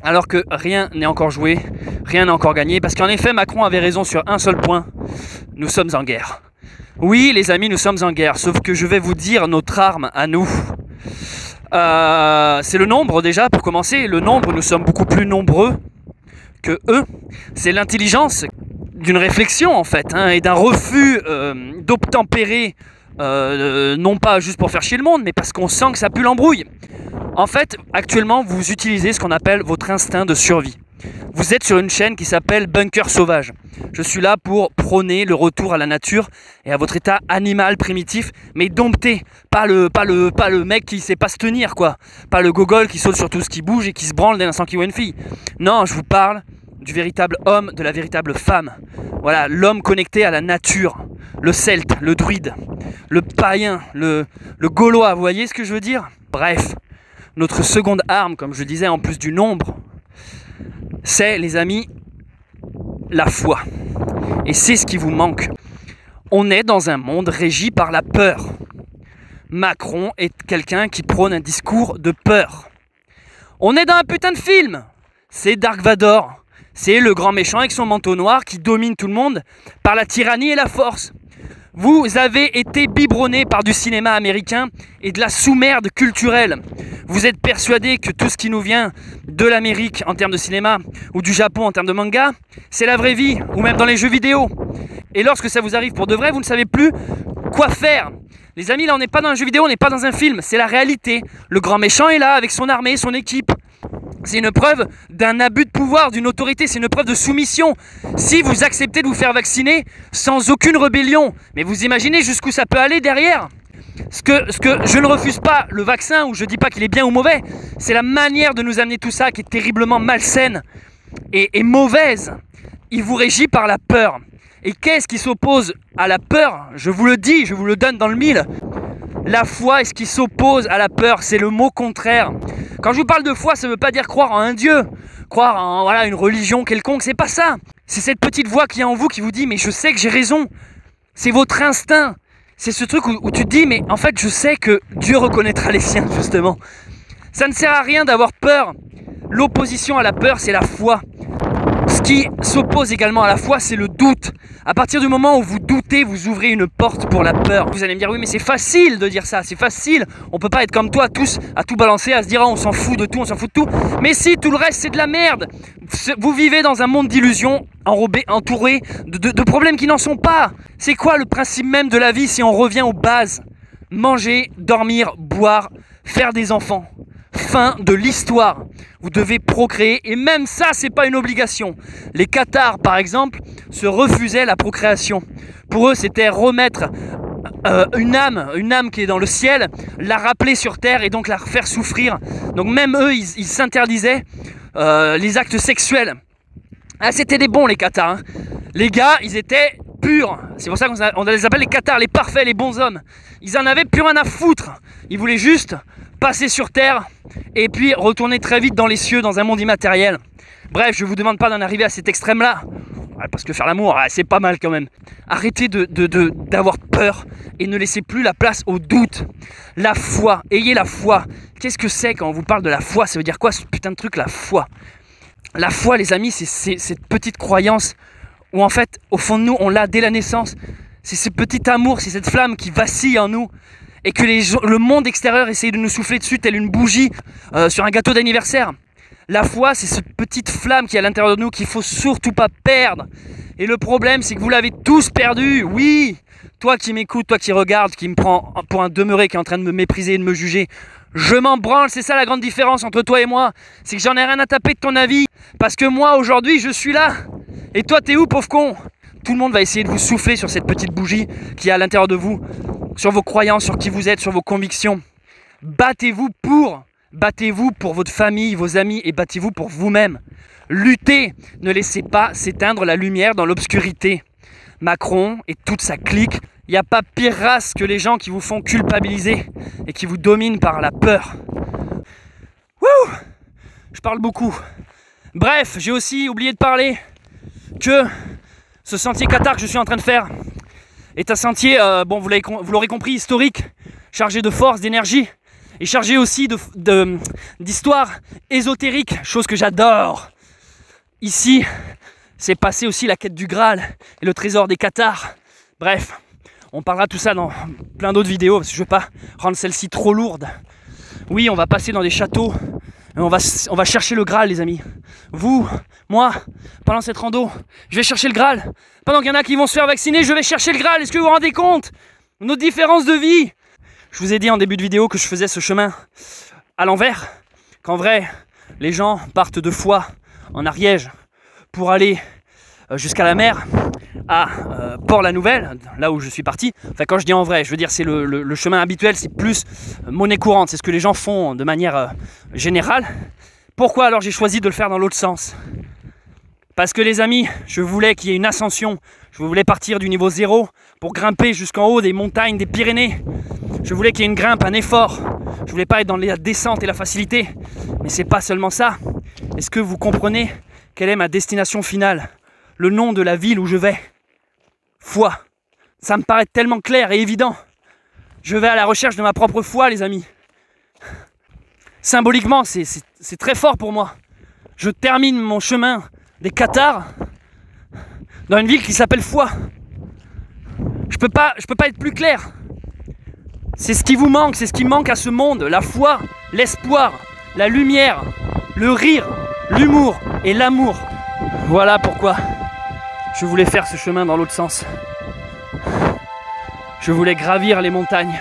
alors que rien n'est encore joué, rien n'est encore gagné. Parce qu'en effet, Macron avait raison sur un seul point, nous sommes en guerre. Oui les amis, nous sommes en guerre, sauf que je vais vous dire notre arme à nous. C'est le nombre déjà pour commencer, le nombre, nous sommes beaucoup plus nombreux que eux. C'est l'intelligence d'une réflexion en fait, hein, et d'un refus d'obtempérer, non pas juste pour faire chier le monde, mais parce qu'on sent que ça pue l'embrouille. En fait, actuellement, vous utilisez ce qu'on appelle votre instinct de survie. Vous êtes sur une chaîne qui s'appelle Bunker Sauvage. Je suis là pour prôner le retour à la nature et à votre état animal primitif, mais dompté, pas le mec qui sait pas se tenir quoi, pas le gogol qui saute sur tout ce qui bouge et qui se branle dès l'instant qu'il voit une fille. Non, je vous parle du véritable homme, de la véritable femme. Voilà, l'homme connecté à la nature, le celte, le druide, le païen, le gaulois, vous voyez ce que je veux dire? Bref, notre seconde arme, comme je disais, en plus du nombre, c'est, les amis, la foi. Et c'est ce qui vous manque. On est dans un monde régi par la peur. Macron est quelqu'un qui prône un discours de peur. On est dans un putain de film. C'est Dark Vador. C'est le grand méchant avec son manteau noir qui domine tout le monde par la tyrannie et la force. Vous avez été biberonné par du cinéma américain et de la sous-merde culturelle. Vous êtes persuadé que tout ce qui nous vient de l'Amérique en termes de cinéma ou du Japon en termes de manga, c'est la vraie vie ou même dans les jeux vidéo. Et lorsque ça vous arrive pour de vrai, vous ne savez plus quoi faire. Les amis, là on n'est pas dans un jeu vidéo, on n'est pas dans un film, c'est la réalité. Le grand méchant est là avec son armée, son équipe. C'est une preuve d'un abus de pouvoir, d'une autorité, c'est une preuve de soumission. Si vous acceptez de vous faire vacciner sans aucune rébellion, mais vous imaginez jusqu'où ça peut aller derrière? Ce que je ne refuse pas le vaccin, ou je dis pas qu'il est bien ou mauvais, c'est la manière de nous amener tout ça qui est terriblement malsaine et mauvaise. Il vous régit par la peur. Et qu'est-ce qui s'oppose à la peur? Je vous le dis, je vous le donne dans le mille. La foi est ce qui s'oppose à la peur, c'est le mot contraire. Quand je vous parle de foi, ça ne veut pas dire croire en un Dieu, croire en une religion quelconque, c'est pas ça. C'est cette petite voix qui est en vous qui vous dit « mais je sais que j'ai raison ». C'est votre instinct. C'est ce truc où tu te dis « mais en fait je sais que Dieu reconnaîtra les siens justement ». Ça ne sert à rien d'avoir peur. L'opposition à la peur, c'est la foi. Ce qui s'oppose également à la foi, c'est le doute. À partir du moment où vous doutez, vous ouvrez une porte pour la peur. Vous allez me dire, oui mais c'est facile de dire ça, c'est facile. On peut pas être comme toi tous, à tout balancer, à se dire oh, on s'en fout de tout, on s'en fout de tout. Mais si, tout le reste c'est de la merde. Vous vivez dans un monde d'illusions, entouré de problèmes qui n'en sont pas. C'est quoi le principe même de la vie si on revient aux bases? Manger, dormir, boire, faire des enfants. Fin de l'histoire. Vous devez procréer et même ça c'est pas une obligation. Les Cathares par exemple se refusaient la procréation. Pour eux c'était remettre une âme qui est dans le ciel, la rappeler sur terre et donc la faire souffrir. Donc même eux ils s'interdisaient les actes sexuels. Ah c'était des bons les Cathares hein. Les gars, ils étaient purs. C'est pour ça qu'on les appelle les cathares, les parfaits, les bons hommes. Ils en avaient plus rien à foutre. Ils voulaient juste passer sur terre et puis retourner très vite dans les cieux, dans un monde immatériel. Bref, je vous demande pas d'en arriver à cet extrême-là. Ouais, parce que faire l'amour, ouais, c'est pas mal quand même. Arrêtez d'avoir peur et ne laissez plus la place au doute. La foi, ayez la foi. Qu'est-ce que c'est quand on vous parle de la foi? Ça veut dire quoi ce putain de truc, la foi? La foi, les amis, c'est cette petite croyance où en fait, au fond de nous, on l'a dès la naissance. C'est ce petit amour, c'est cette flamme qui vacille en nous et que le monde extérieur essaye de nous souffler dessus telle une bougie sur un gâteau d'anniversaire. La foi, c'est cette petite flamme qui est à l'intérieur de nous qu'il ne faut surtout pas perdre. Et le problème, c'est que vous l'avez tous perdu. Oui, toi qui m'écoutes, toi qui regardes, qui me prends pour un demeuré qui est en train de me mépriser et de me juger, je m'en branle. C'est ça la grande différence entre toi et moi. C'est que j'en ai rien à taper de ton avis. Parce que moi, aujourd'hui, je suis là. Et toi, t'es où, pauvre con? Tout le monde va essayer de vous souffler sur cette petite bougie qui est à l'intérieur de vous, sur vos croyances, sur qui vous êtes, sur vos convictions. Battez-vous pour votre famille, vos amis, et battez-vous pour vous-même. Luttez, ne laissez pas s'éteindre la lumière dans l'obscurité. Macron et toute sa clique, il n'y a pas pire race que les gens qui vous font culpabiliser et qui vous dominent par la peur. Wouh! Je parle beaucoup. Bref, j'ai aussi oublié de parler que ce sentier cathare que je suis en train de faire est un sentier, bon, vous l'aurez compris, historique, chargé de force, d'énergie, et chargé aussi d'histoire ésotérique, chose que j'adore. Ici, c'est passé aussi la quête du Graal et le trésor des cathares. Bref, on parlera de tout ça dans plein d'autres vidéos, parce que je ne veux pas rendre celle-ci trop lourde. Oui, on va passer dans des châteaux, et on va chercher le Graal, les amis. Vous, moi, pendant cette rando, je vais chercher le Graal. Pendant qu'il y en a qui vont se faire vacciner, je vais chercher le Graal. Est-ce que vous vous rendez compte? Notre différence de vie. Je vous ai dit en début de vidéo que je faisais ce chemin à l'envers, qu'en vrai, les gens partent de Foix en Ariège pour aller jusqu'à la mer à Port-la-Nouvelle, là où je suis parti. Enfin, quand je dis en vrai, je veux dire c'est le chemin habituel, c'est plus monnaie courante, c'est ce que les gens font de manière générale. Pourquoi alors j'ai choisi de le faire dans l'autre sens? Parce que les amis, je voulais qu'il y ait une ascension, je voulais partir du niveau 0 pour grimper jusqu'en haut des montagnes des Pyrénées. Je voulais qu'il y ait une grimpe, un effort. Je voulais pas être dans la descente et la facilité. Mais c'est pas seulement ça. Est-ce que vous comprenez quelle est ma destination finale? Le nom de la ville où je vais? Foi. Ça me paraît tellement clair et évident. Je vais à la recherche de ma propre foi, les amis. Symboliquement, c'est très fort pour moi. Je termine mon chemin des cathares dans une ville qui s'appelle Foix. Je peux pas être plus clair. C'est ce qui vous manque, c'est ce qui manque à ce monde. La foi, l'espoir, la lumière, le rire, l'humour et l'amour. Voilà pourquoi je voulais faire ce chemin dans l'autre sens. Je voulais gravir les montagnes,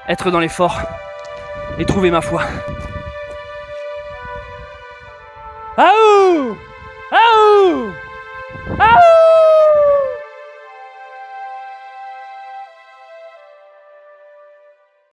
être dans l'effort et trouver ma foi. Aouh!